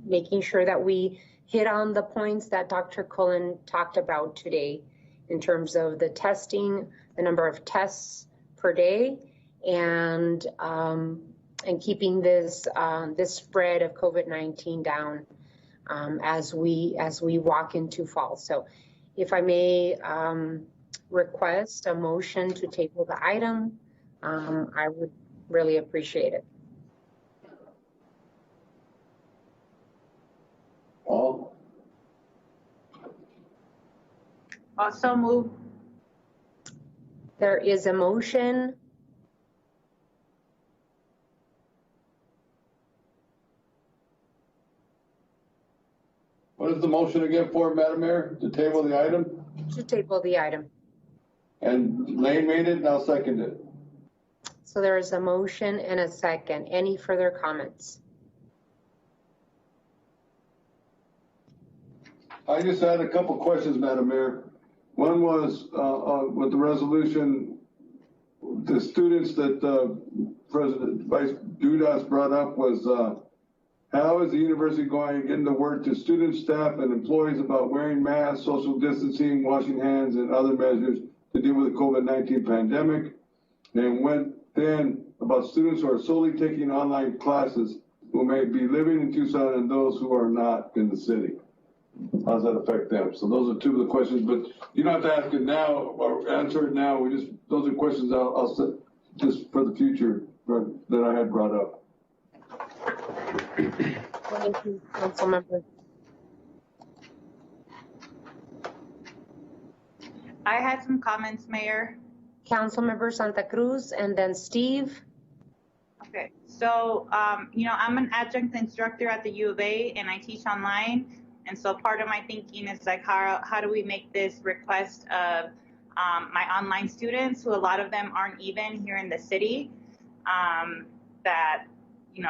making sure that we hit on the points that Dr. Cullen talked about today in terms of the testing, the number of tests per day, and keeping this spread of COVID-19 down as we walk into fall. So, if I may request a motion to table the item, I would really appreciate it. Also move. There is a motion. What is the motion again for, Madam Mayor? To table the item? To table the item. And Lane made it, and I'll second it. So there is a motion and a second. Any further comments? I just had a couple questions, Madam Mayor. One was with the resolution, the students that President Vice Dudas brought up was how is the university going to get the word to students, staff, and employees about wearing masks, social distancing, washing hands, and other measures to deal with the COVID-19 pandemic? And then about students who are solely taking online classes who may be living in Tucson and those who are not in the city. How does that affect them? So those are two of the questions, but you don't have to ask it now or answer it now. Those are questions I'll set just for the future that I had brought up. Thank you, Council Member. I had some comments, Mayor. Council Member Santa Cruz, and then Steve. Okay, so I'm an adjunct instructor at the U of A, and I teach online. And so part of my thinking is like, how do we make this request of my online students, who a lot of them aren't even here in the city, that, it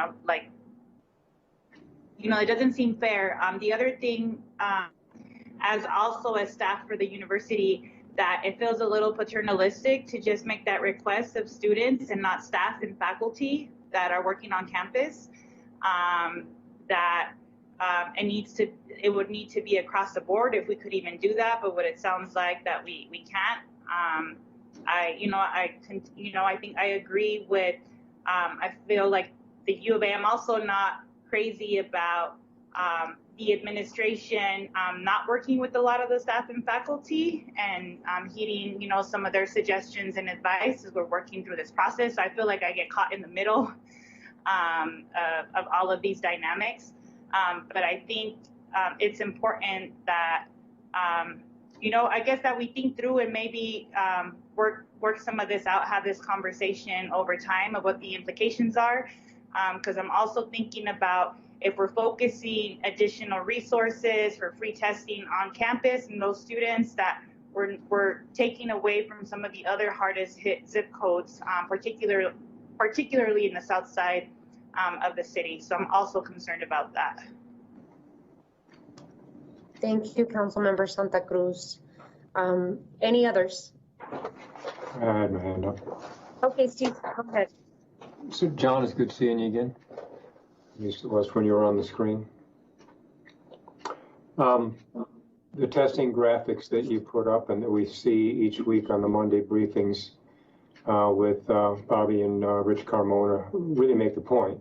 doesn't seem fair. The other thing, as staff for the university, that it feels a little paternalistic to just make that request of students and not staff and faculty that are working on campus, it would need to be across the board if we could even do that, but what it sounds like that we can't. I think I agree with, I feel like the U of A, I'm also not crazy about the administration not working with a lot of the staff and faculty and heeding, some of their suggestions and advice as we're working through this process. I feel like I get caught in the middle of all of these dynamics. But I think it's important that, I guess that we think through and maybe work some of this out, have this conversation over time of what the implications are. Because I'm also thinking about if we're focusing additional resources for free testing on campus and those students, that we're taking away from some of the other hardest hit zip codes, particularly in the south side of the city. So I'm also concerned about that. Thank you, Councilmember Santa Cruz. Any others? I had my hand up. Okay, Steve, go ahead. So John, it's good seeing you again. At least it was when you were on the screen. The testing graphics that you put up and that we see each week on the Monday briefings with Bobby and Rich Carmona really make the point.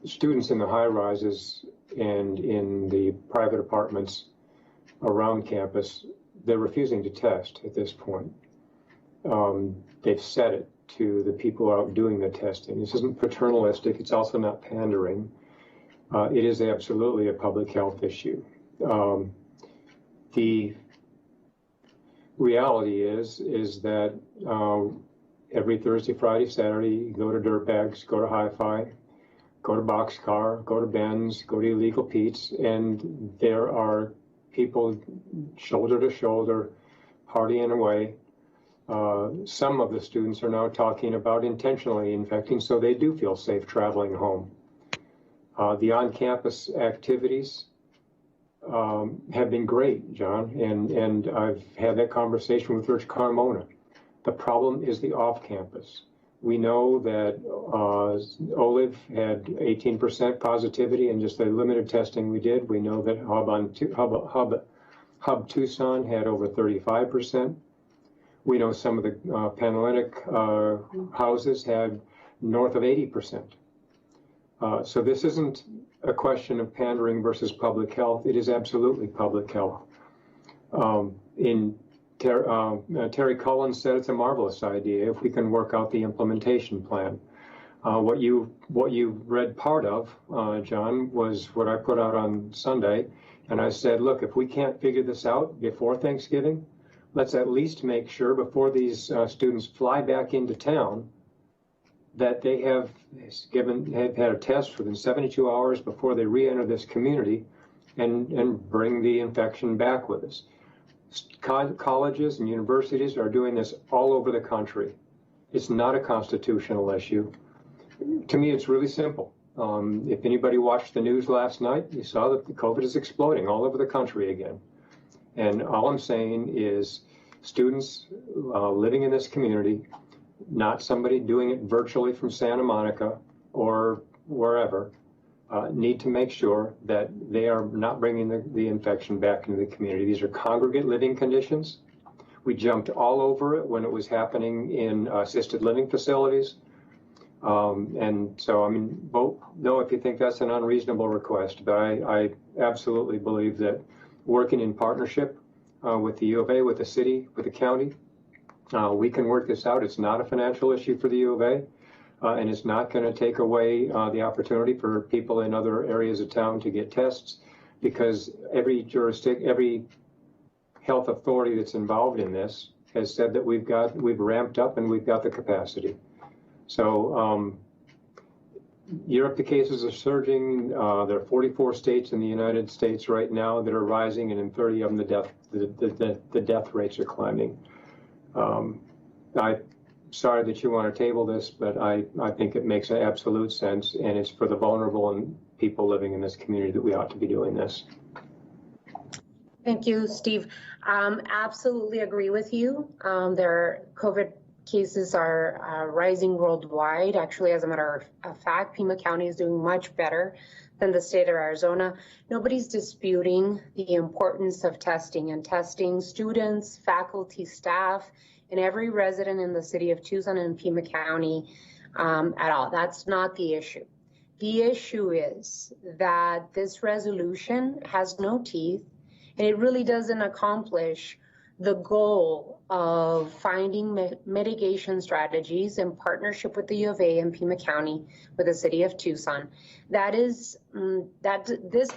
Students in the high rises and in the private apartments around campus, they're refusing to test at this point. They've said it to the people out doing the testing. This isn't paternalistic. It's also not pandering. It is absolutely a public health issue. The reality is that every Thursday, Friday, Saturday, you go to Dirtbags, go to Hi-Fi, go to Boxcar, go to Ben's, go to Illegal Pete's, and there are people shoulder to shoulder partying away. Some of the students are now talking about intentionally infecting, so they do feel safe traveling home. The on-campus activities have been great, John, and I've had that conversation with Rich Carmona. The problem is the off-campus. We know that Olive had 18% positivity in just the limited testing we did. We know that Hub Tucson had over 35%. We know some of the Panhellenic houses had north of 80%. So this isn't a question of pandering versus public health. It is absolutely public health. Terry Collins said it's a marvelous idea if we can work out the implementation plan. What you read part of, John, was what I put out on Sunday, and I said, look, if we can't figure this out before Thanksgiving, let's at least make sure before these students fly back into town that they have had a test within 72 hours before they re-enter this community and bring the infection back with us. Colleges and universities are doing this all over the country. It's not a constitutional issue. To me, it's really simple. If anybody watched the news last night, you saw that the COVID is exploding all over the country again. And all I'm saying is students living in this community, not somebody doing it virtually from Santa Monica or wherever, need to make sure that they are not bringing the infection back into the community. These are congregate living conditions. We jumped all over it when it was happening in assisted living facilities. And so, I mean, vote no if you think that's an unreasonable request, but I absolutely believe that working in partnership with the U of A, with the city, with the county, we can work this out. It's not a financial issue for the U of A. And it's not going to take away the opportunity for people in other areas of town to get tests, because every jurisdiction, every health authority that's involved in this has said that we've ramped up and we've got the capacity. So Europe, the cases are surging. There are 44 states in the United States right now that are rising, and in 30 of them the death rates are climbing. I'm sorry that you want to table this, but I think it makes absolute sense, and it's for the vulnerable and people living in this community that we ought to be doing this. Thank you, Steve. Absolutely agree with you. Their COVID cases are rising worldwide. Actually, as a matter of fact, Pima County is doing much better than the state of Arizona. Nobody's disputing the importance of testing, and testing students, faculty, staff, and every resident in the city of Tucson and Pima County at all. That's not the issue. The issue is that this resolution has no teeth, and it really doesn't accomplish the goal of finding mitigation strategies in partnership with the U of A and Pima County with the city of Tucson. This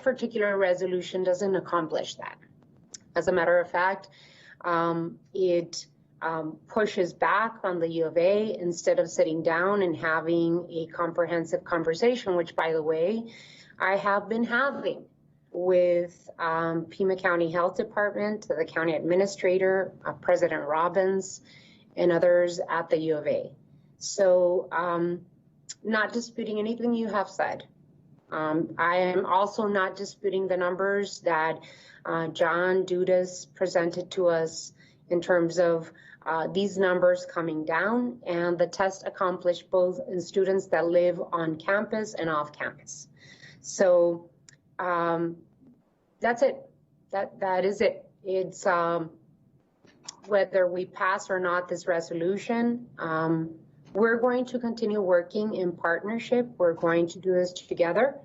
particular resolution doesn't accomplish that. As a matter of fact, it pushes back on the U of A instead of sitting down and having a comprehensive conversation, which, by the way, I have been having with Pima County Health Department, the county administrator, President Robbins, and others at the U of A. So not disputing anything you have said. I am also not disputing the numbers that John Dudas presented to us in terms of these numbers coming down, and the test accomplished both in students that live on campus and off campus. So That's it. That is it. It's whether we pass or not this resolution, we're going to continue working in partnership. We're going to do this together,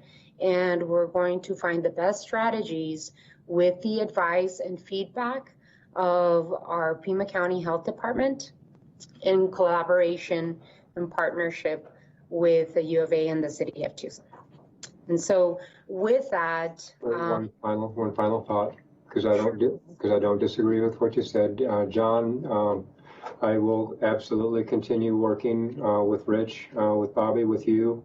and we're going to find the best strategies with the advice and feedback of our Pima County Health Department in collaboration and partnership with the U of A and the City of Tucson. And so with that, one final thought, because I don't disagree with what you said, John. I will absolutely continue working with Rich, with Bobby, with you,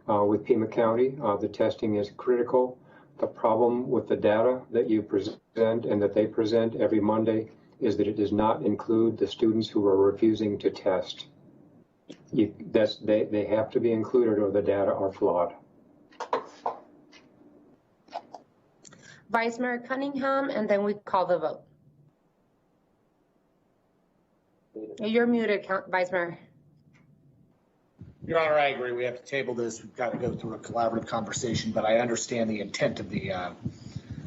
with Pima County. The testing is critical. The problem with the data that you present and that they present every Monday is that it does not include the students who are refusing to test. They have to be included or the data are flawed. Vice Mayor Cunningham, and then we call the vote. You're muted, Vice Mayor. Your Honor, I agree. We have to table this. We've got to go through a collaborative conversation, but I understand the intent of the, I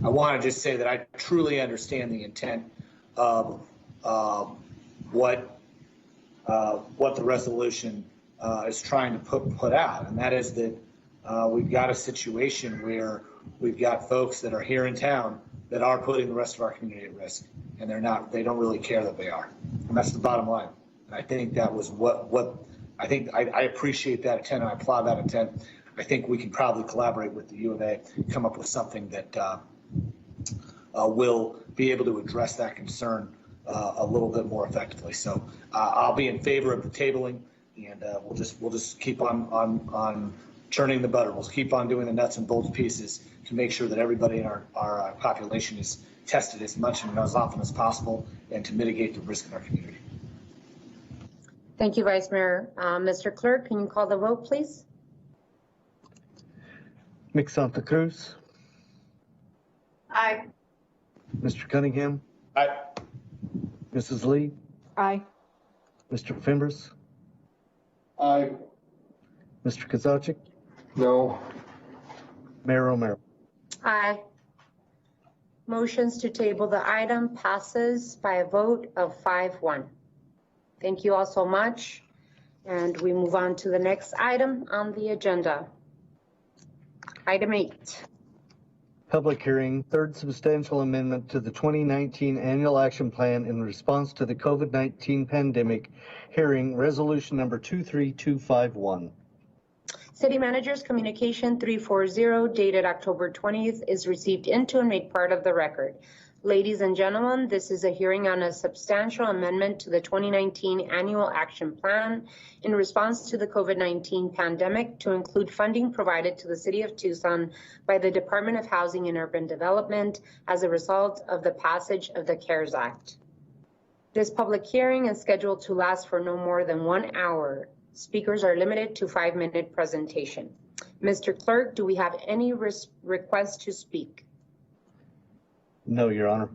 want to just say that I truly understand the intent of what the resolution is trying to put out. And that is that we've got a situation where we've got folks that are here in town that are putting the rest of our community at risk, and they don't really care that they are. And that's the bottom line. And I think that was I appreciate that intent and I applaud that intent. I think we can probably collaborate with the U of A, come up with something that will be able to address that concern a little bit more effectively. So I'll be in favor of the tabling, and we'll just keep on churning the butter. We'll keep on doing the nuts and bolts pieces to make sure that everybody in our population is tested as much and as often as possible, and to mitigate the risk in our community. Thank you, Vice Mayor. Mr. Clerk, can you call the vote, please? Ms. Santa Cruz. Aye. Mr. Cunningham. Aye. Mrs. Lee. Aye. Mr. Fimbres. Aye. Mr. Kozaczek. No. Mayor Romero. Aye. Motions to table the item passes by a vote of 5-1. Thank you all so much. And we move on to the next item on the agenda. Item 8. Public hearing, third substantial amendment to the 2019 Annual Action Plan in response to the COVID-19 pandemic, hearing resolution number 23251. City Manager's Communication 340 dated October 20th is received into and made part of the record. Ladies and gentlemen, this is a hearing on a substantial amendment to the 2019 Annual Action Plan in response to the COVID-19 pandemic to include funding provided to the City of Tucson by the Department of Housing and Urban Development as a result of the passage of the CARES Act. This public hearing is scheduled to last for no more than 1 hour. Speakers are limited to 5-minute presentation. Mr. Clerk, do we have any requests to speak? No, Your Honor.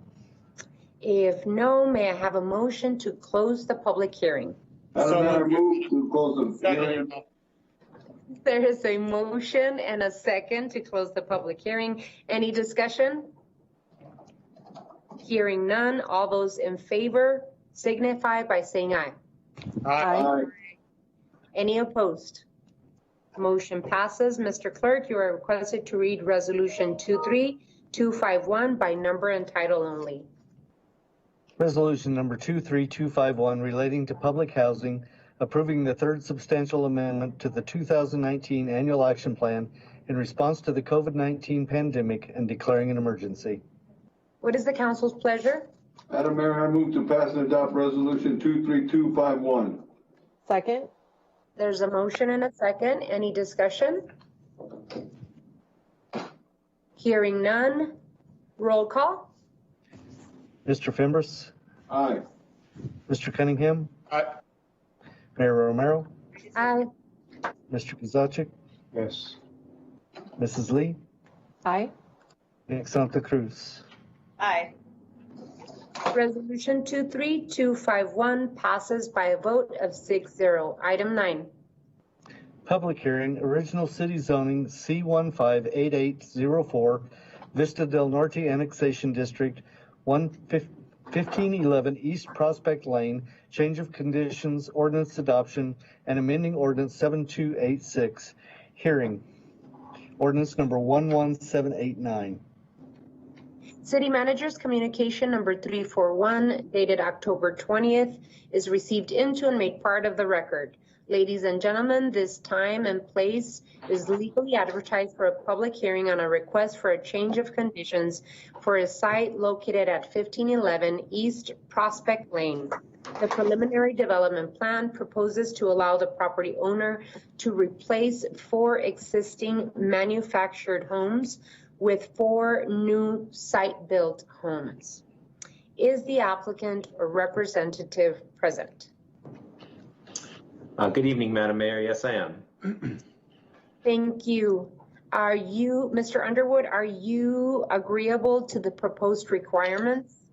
If no, may I have a motion to close the public hearing? Madam Mayor, move to close the hearing. There is a motion and a second to close the public hearing. Any discussion? Hearing none, all those in favor signify by saying aye. Aye. Any opposed? Motion passes. Mr. Clerk, you are requested to read Resolution 23251 by number and title only. Resolution number 23251 relating to public housing, approving the third substantial amendment to the 2019 Annual Action Plan in response to the COVID-19 pandemic and declaring an emergency. What is the council's pleasure? Madam Mayor, I move to pass and adopt resolution 23251. Second. There's a motion and a second. Any discussion? Hearing none. Roll call. Mr. Fimbres. Aye. Mr. Cunningham. Aye. Mayor Romero. Aye. Mr. Kozaczek. Yes. Mrs. Lee. Aye. Ms. Santa Cruz. Aye. Resolution 23251 passes by a vote of 6-0. Item 9. Public hearing, original city zoning C158804, Vista del Norte Annexation District, 1511 East Prospect Lane, change of conditions, ordinance adoption, and amending ordinance 7286. Hearing, ordinance number 11789. City Manager's communication number 341 dated October 20th is received into and made part of the record. Ladies and gentlemen, this time and place is legally advertised for a public hearing on a request for a change of conditions for a site located at 1511 East Prospect Lane. The preliminary development plan proposes to allow the property owner to replace 4 existing manufactured homes with 4 new site-built homes. Is the applicant or representative present? Good evening, Madam Mayor. Yes, I am. Thank you. Are you, Mr. Underwood, are you agreeable to the proposed requirements?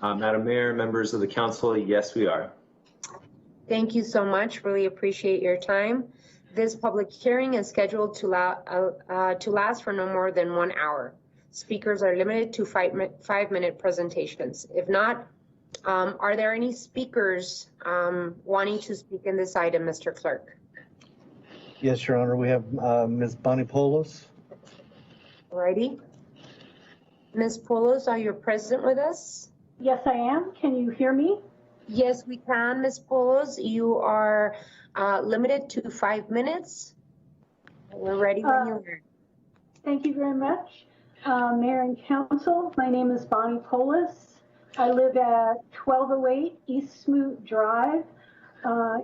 Madam Mayor, members of the council, yes, we are. Thank you so much. Really appreciate your time. This public hearing is scheduled to last for no more than 1 hour. Speakers are limited to 5-minute presentations. If not, are there any speakers wanting to speak in this item, Mr. Clerk? Yes, Your Honor. We have Ms. Bonnie Polos. Alrighty. Ms. Polos, are you present with us? Yes, I am. Can you hear me? Yes, we can, Ms. Polos. You are limited to 5 minutes. We're ready when you're ready. Thank you very much. Mayor and Council, my name is Bonnie Polis. I live at 1208 East Smoot Drive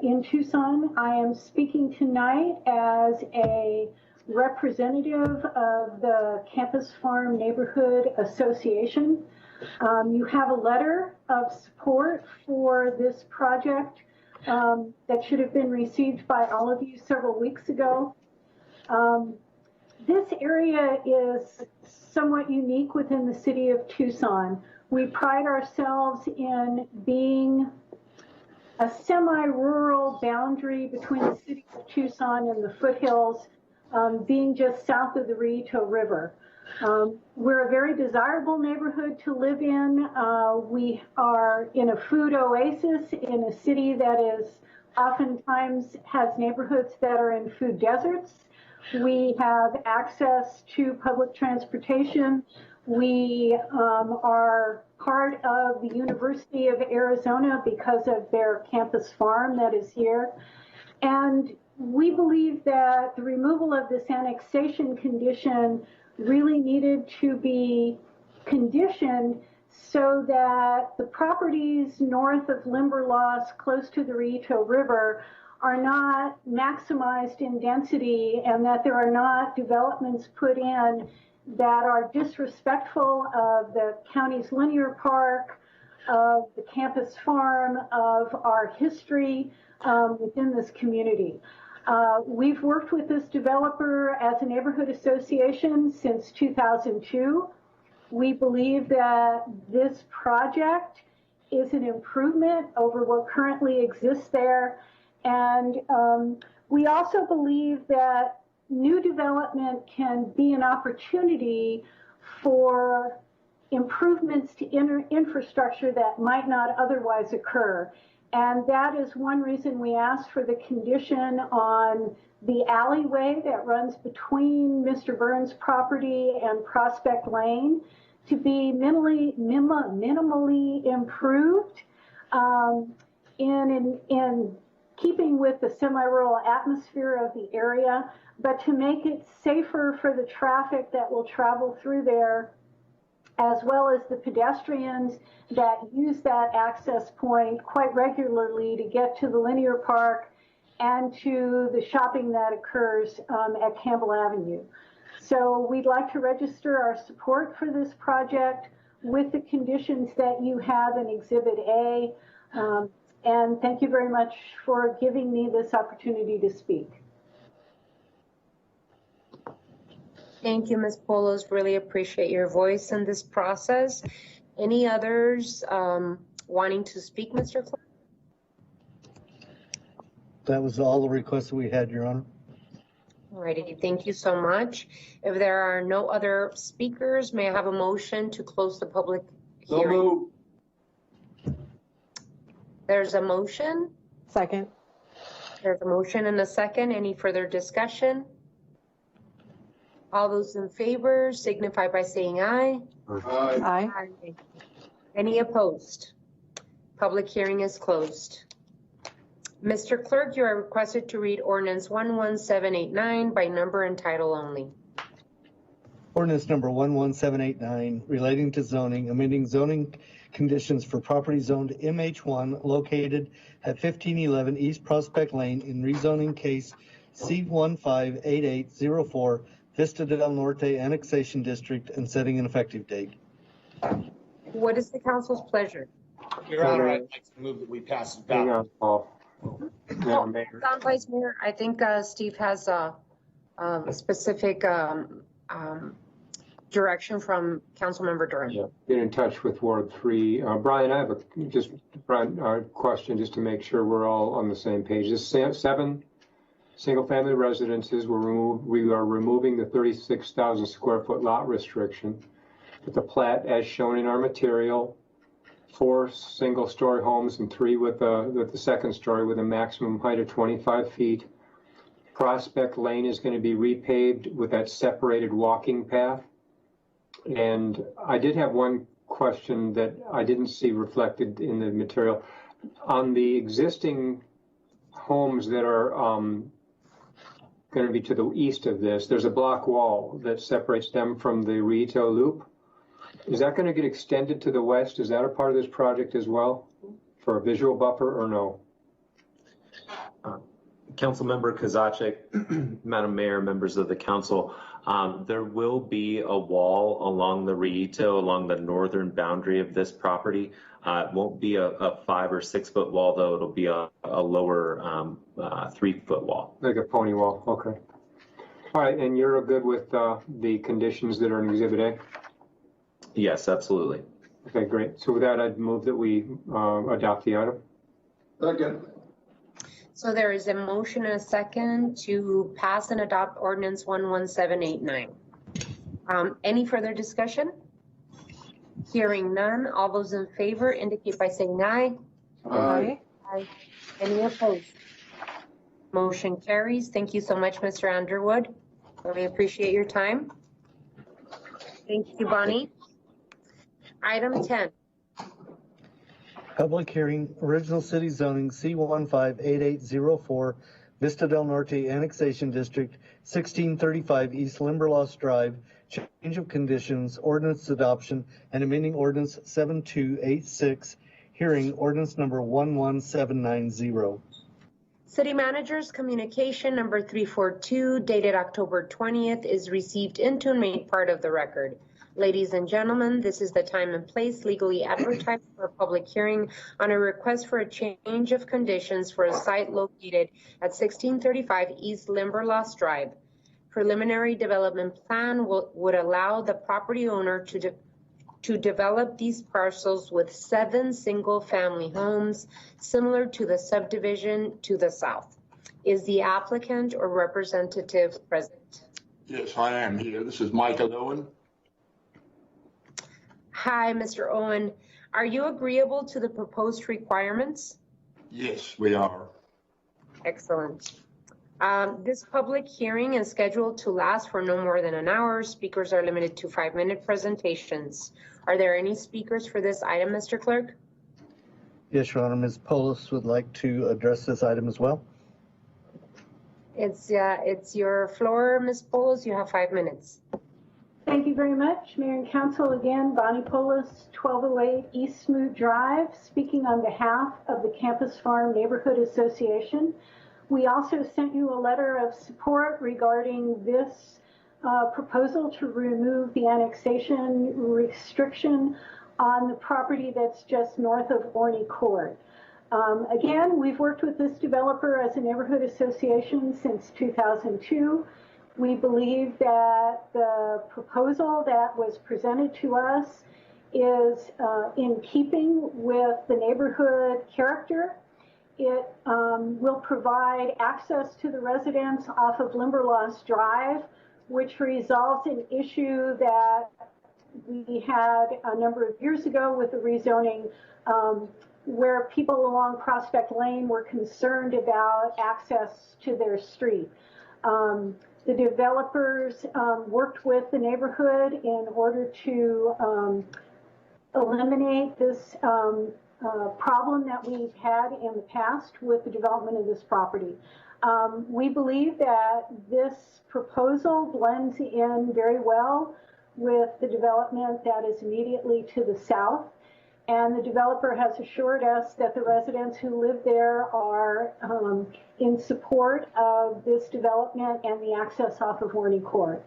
in Tucson. I am speaking tonight as a representative of the Campus Farm Neighborhood Association. You have a letter of support for this project that should have been received by all of you several weeks ago. This area is somewhat unique within the city of Tucson. We pride ourselves in being a semi-rural boundary between the city of Tucson and the foothills, being just south of the Rio River. We're a very desirable neighborhood to live in. We are in a food oasis in a city that is oftentimes has neighborhoods that are in food deserts. We have access to public transportation. We are part of the University of Arizona because of their campus farm that is here. And we believe that the removal of this annexation condition really needed to be conditioned so that the properties north of Limberlost, close to the Rio River, are not maximized in density and that there are not developments put in that are disrespectful of the county's linear park, of the campus farm, of our history within this community. We've worked with this developer as a neighborhood association since 2002. We believe that this project is an improvement over what currently exists there. And we also believe that new development can be an opportunity for improvements to infrastructure that might not otherwise occur. And that is one reason we asked for the condition on the alleyway that runs between Mr. Burns' property and Prospect Lane to be minimally improved in keeping with the semi-rural atmosphere of the area, but to make it safer for the traffic that will travel through there, as well as the pedestrians that use that access point quite regularly to get to the linear park and to the shopping that occurs at Campbell Avenue. So we'd like to register our support for this project with the conditions that you have in Exhibit A. And thank you very much for giving me this opportunity to speak. Thank you, Ms. Polos. Really appreciate your voice in this process. Any others wanting to speak, Mr. Clark? That was all the requests that we had, Your Honor. Alrighty, thank you so much. If there are no other speakers, may I have a motion to close the public hearing? There's a motion. Second. There's a motion and a second. Any further discussion? All those in favor signify by saying aye. Aye. Aye. Any opposed? Public hearing is closed. Mr. Clerk, you are requested to read ordinance 11789 by number and title only. Ordinance number 11789 relating to zoning, amending zoning conditions for property zoned MH1 located at 1511 East Prospect Lane in rezoning case C158804 Vista del Norte Annexation District and setting an effective date. What is the council's pleasure? Your Honor, I'd like to move that we pass it back. Hang on, Paul. Madam Mayor. Sound Vice Mayor, I think Steve has a specific direction from Councilmember Durham. Yeah, been in touch with Ward 3. Brian, I have a question just to make sure we're all on the same page. This 7 single-family residences were removed. We are removing the 36,000 square foot lot restriction. But the plat, as shown in our material, 4 single-story homes and 3 with the second story with a maximum height of 25 feet. Prospect Lane is going to be repaved with that separated walking path. And I did have one question that I didn't see reflected in the material. On the existing homes that are going to be to the east of this, there's a block wall that separates them from the retail loop. Is that going to get extended to the west? Is that a part of this project as well for a visual buffer or no? Councilmember Kozaczek, Madam Mayor, members of the council, there will be a wall along the Rito, along the northern boundary of this property. It won't be a 5 or 6 foot wall, though. It'll be a lower 3 foot wall. Like a pony wall, okay. All right, and you're good with the conditions that are in Exhibit A? Yes, absolutely. Okay, great. So with that, I'd move that we adopt the item. Second. So there is a motion and a second to pass and adopt ordinance 11789. Any further discussion? Hearing none, all those in favor indicate by saying aye. Aye. Aye. Any opposed? Motion carries. Thank you so much, Mr. Underwood. Really appreciate your time. Thank you, Bonnie. Item 10. Public hearing, original city zoning C158804, Vista del Norte Annexation District, 1635 East Limberlost Drive, change of conditions, ordinance adoption, and amending ordinance 7286, hearing ordinance number 11790. City Manager's communication number 342, dated October 20th, is received into and made part of the record. Ladies and gentlemen, this is the time and place legally advertised for a public hearing on a request for a change of conditions for a site located at 1635 East Limberlost Drive. Preliminary development plan would allow the property owner to develop these parcels with 7 single-family homes, similar to the subdivision to the south. Is the applicant or representative present? Yes, I am here. This is Michael Owen. Hi, Mr. Owen. Are you agreeable to the proposed requirements? Yes, we are. Excellent. This public hearing is scheduled to last for no more than an hour. Speakers are limited to 5-minute presentations. Are there any speakers for this item, Mr. Clerk? Yes, Your Honor. Ms. Polis would like to address this item as well. It's your floor, Ms. Polis. You have 5 minutes. Thank you very much, Mayor and Council. Again, Bonnie Polis, 1208 East Smoot Drive, speaking on behalf of the Campus Farm Neighborhood Association. We also sent you a letter of support regarding this proposal to remove the annexation restriction on the property that's just north of Orney Court. Again, we've worked with this developer as a neighborhood association since 2002. We believe that the proposal that was presented to us is in keeping with the neighborhood character it will provide access to the residents off of Limberlost Drive, which resolves an issue that we had a number of years ago with the rezoning, where people along Prospect Lane were concerned about access to their street. The developers worked with the neighborhood in order to eliminate this problem that we've had in the past with the development of this property. We believe that this proposal blends in very well with the development that is immediately to the south. And the developer has assured us that the residents who live there are in support of this development and the access off of Warney Court.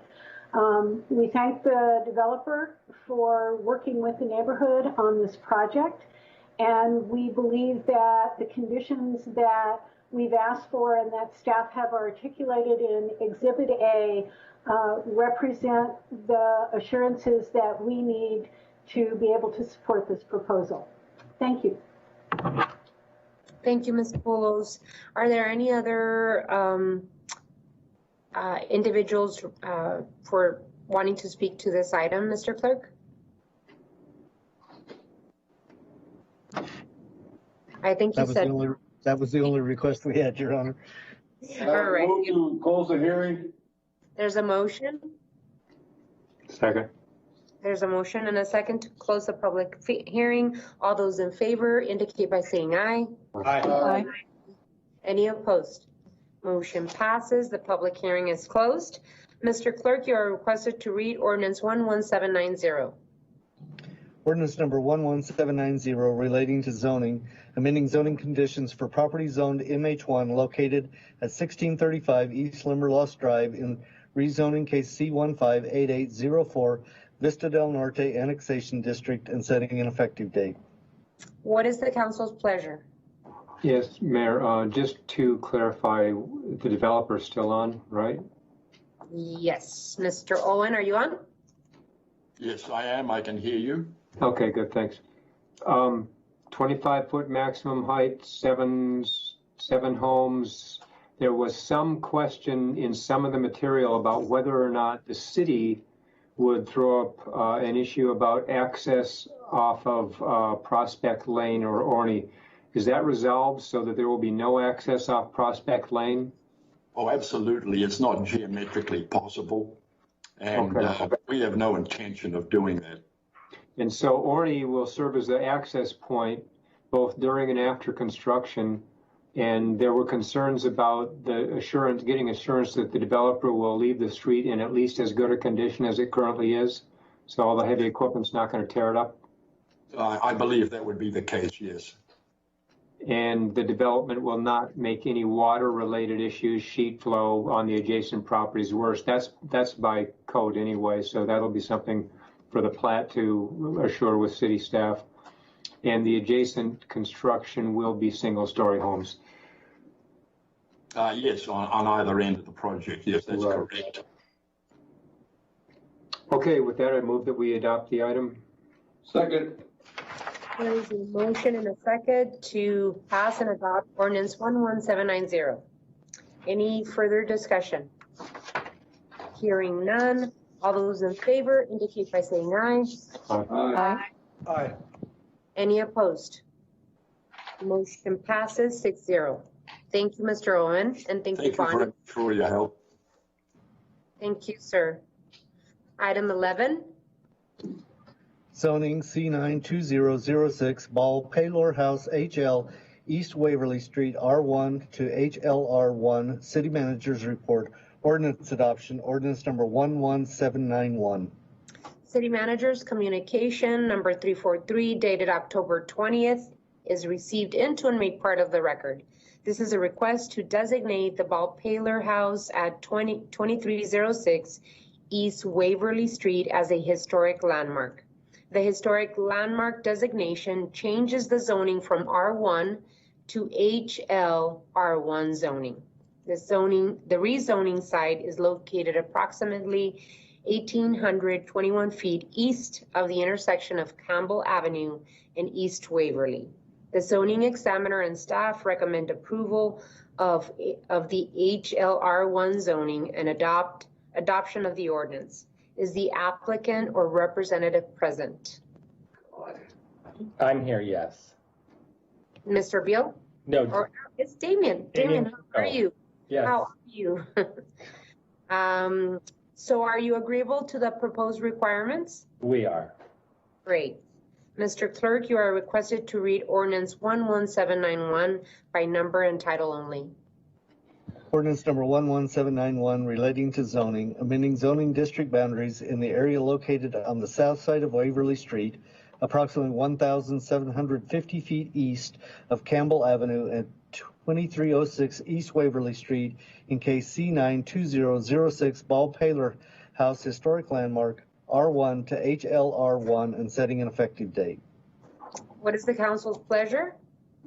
We thank the developer for working with the neighborhood on this project. And we believe that the conditions that we've asked for and that staff have articulated in Exhibit A represent the assurances that we need to be able to support this proposal. Thank you. Thank you, Ms. Poulos. Are there any other individuals for wanting to speak to this item, Mr. Clerk? I think you said that was the only request we had, Your Honor. All right. Move to close the hearing. There's a motion. Second. There's a motion and a second to close the public hearing. All those in favor indicate by saying aye. Aye. Aye. Any opposed? Motion passes. The public hearing is closed. Mr. Clerk, you are requested to read ordinance 11790. Ordinance number 11790 relating to zoning, amending zoning conditions for property zoned MH1 located at 1635 East Limberlost Drive in rezoning case C158804, Vista del Norte Annexation District, and setting an effective date. What is the council's pleasure? Yes, Mayor, just to clarify, the developer is still on, right? Yes. Mr. Owen, are you on? Yes, I am. I can hear you. Okay, good, thanks. 25-foot maximum height, seven homes. There was some question in some of the material about whether or not the city would throw up an issue about access off of Prospect Lane or Orney. Is that resolved so that there will be no access off Prospect Lane? Oh, absolutely. It's not geometrically possible. And we have no intention of doing that. And so Orney will serve as the access point both during and after construction. And there were concerns about the getting assurance that the developer will leave the street in at least as good a condition as it currently is. So all the heavy equipment's not going to tear it up. I believe that would be the case, yes. And the development will not make any water-related issues, sheet flow on the adjacent properties worse. That's by code anyway, so that'll be something for the plat to assure with city staff. And the adjacent construction will be single-story homes. Yes, on either end of the project. Yes, that's correct. Okay, with that, I move that we adopt the item. Second. There is a motion and a second to pass and adopt ordinance 11790. Any further discussion? Hearing none. All those in favor indicate by saying aye. Aye. Aye. Any opposed? Motion passes 6-0. Thank you, Mr. Owen, and thank you, Bonnie. For your help. Thank you, sir. Item 11. Zoning C92006 Ball Paylor House HL East Waverly Street R1 to HLR1 City Manager's Report. Ordinance adoption. Ordinance number 11791. City Manager's communication number 343 dated October 20th is received into and made part of the record. This is a request to designate the Ball Paylor House at 2306 East Waverly Street as a historic landmark. The historic landmark designation changes the zoning from R1 to HLR1 zoning. The rezoning site is located approximately 1,821 feet east of the intersection of Campbell Avenue and East Waverly. The zoning examiner and staff recommend approval of the HLR1 zoning and adoption of the ordinance. Is the applicant or representative present? I'm here, yes. Mr. Beal? No. Or it's Damien. Damien, how are you? Yes. How are you? So are you agreeable to the proposed requirements? We are. Great. Mr. Clerk, you are requested to read ordinance 11791 by number and title only. Ordinance number 11791 relating to zoning, amending zoning district boundaries in the area located on the south side of Waverly Street, approximately 1,750 feet east of Campbell Avenue at 2306 East Waverly Street in case C92006 Ball Paler House Historic Landmark R1 to HLR1 and setting an effective date. What is the council's pleasure?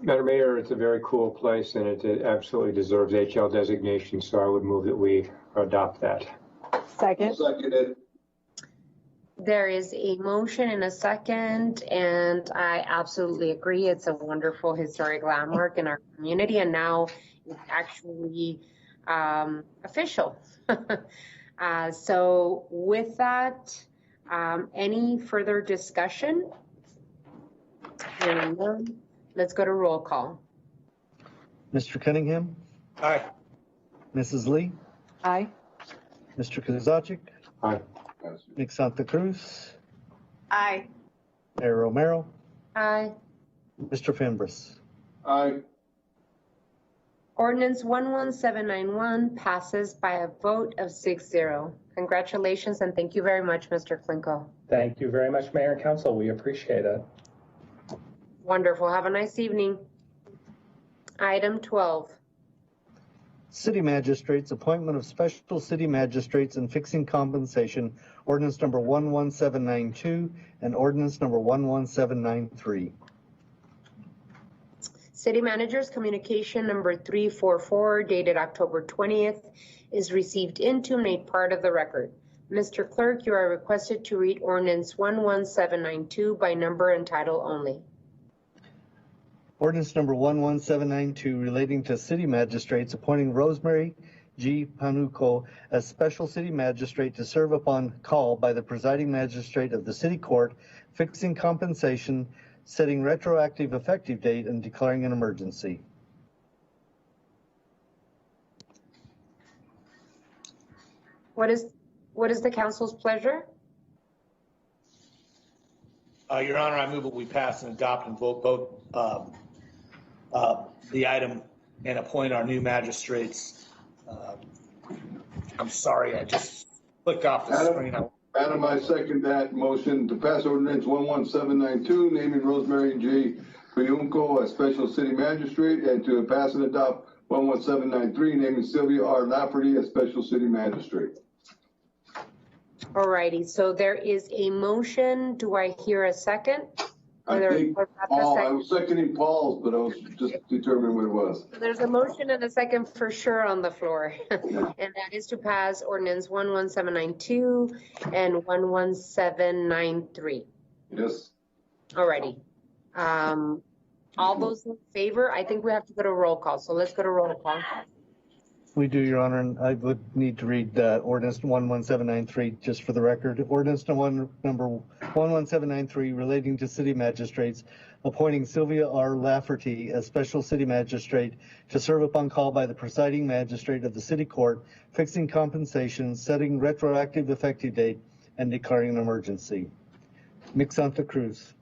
Madam Mayor, it's a very cool place and it absolutely deserves HL designation, so I would move that we adopt that. Second. Seconded. There is a motion and a second, and I absolutely agree. It's a wonderful historic landmark in our community, and now it's actually official. So with that, any further discussion? Hearing none, let's go to roll call. Mr. Cunningham? Aye. Mrs. Lee? Aye. Mr. Kozaczek? Aye. Nick Santa Cruz? Aye. Mayor Romero? Aye. Mr. Fimbres? Aye. Ordinance 11791 passes by a vote of 6-0. Congratulations and thank you very much, Mr. Klinko. Thank you very much, Mayor and Council. We appreciate it. Wonderful. Have a nice evening. Item 12. City Magistrates, appointment of special city magistrates and fixing compensation, ordinance number 11792 and ordinance number 11793. City Manager's communication number 344 dated October 20th is received into and made part of the record. Mr. Clerk, you are requested to read ordinance 11792 by number and title only. Ordinance number 11792 relating to city magistrates appointing Rosemary G. Panuco as special city magistrate to serve upon call by the presiding magistrate of the city court, fixing compensation, setting retroactive effective date, and declaring an emergency. What is the council's pleasure? Your Honor, I move that we pass and adopt and vote both the item and appoint our new magistrates. I'm sorry, I just clicked off the screen. Adam, I second that motion to pass ordinance 11792, naming Rosemary J. Panuco as special city magistrate, and to pass and adopt 11793, naming Sylvia R. Lafferty as special city magistrate. All righty, so there is a motion. Do I hear a second? I think Paul, I was seconding Paul's, but I was just determining what it was. So there's a motion and a second for sure on the floor, and that is to pass ordinance 11792 and 11793. Yes. All righty. All those in favor? I think we have to go to roll call, so let's go to roll call. We do, Your Honor, and I would need to read ordinance 11793 just for the record. Ordinance number 11793 relating to city magistrates, appointing Sylvia R. Lafferty as special city magistrate to serve upon call by the presiding magistrate of the city court, fixing compensation, setting retroactive effective date, and declaring an emergency. Nick Santa Cruz.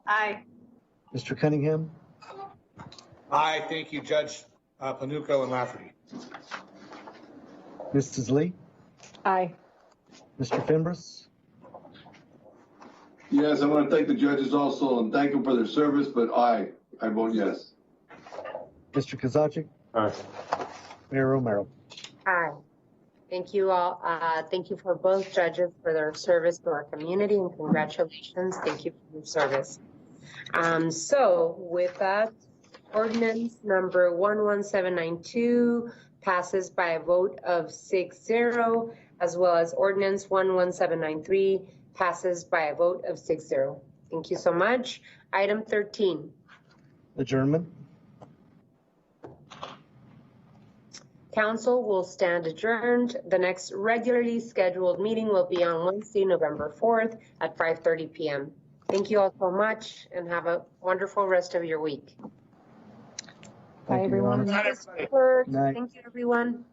Aye. Mr. Cunningham. Aye, thank you, Judge Panuco and Lafferty. Mrs. Lee. Aye. Mr. Fimbres. Yes, I want to thank the judges also and thank them for their service, but I vote yes. Mr. Kozaczek. Aye. Mayor Romero. Aye. Thank you all. Thank you for both judges for their service to our community, and congratulations. Thank you for your service. So with that, ordinance number 11792 passes by a vote of 6-0, as well as ordinance 11793 passes by a vote of 6-0. Thank you so much. Item 13. Adjournment. Council will stand adjourned. The next regularly scheduled meeting will be on Wednesday, November 4th at 5:30 p.m. Thank you all so much and have a wonderful rest of your week. Bye, everyone. Night. Thank you, everyone.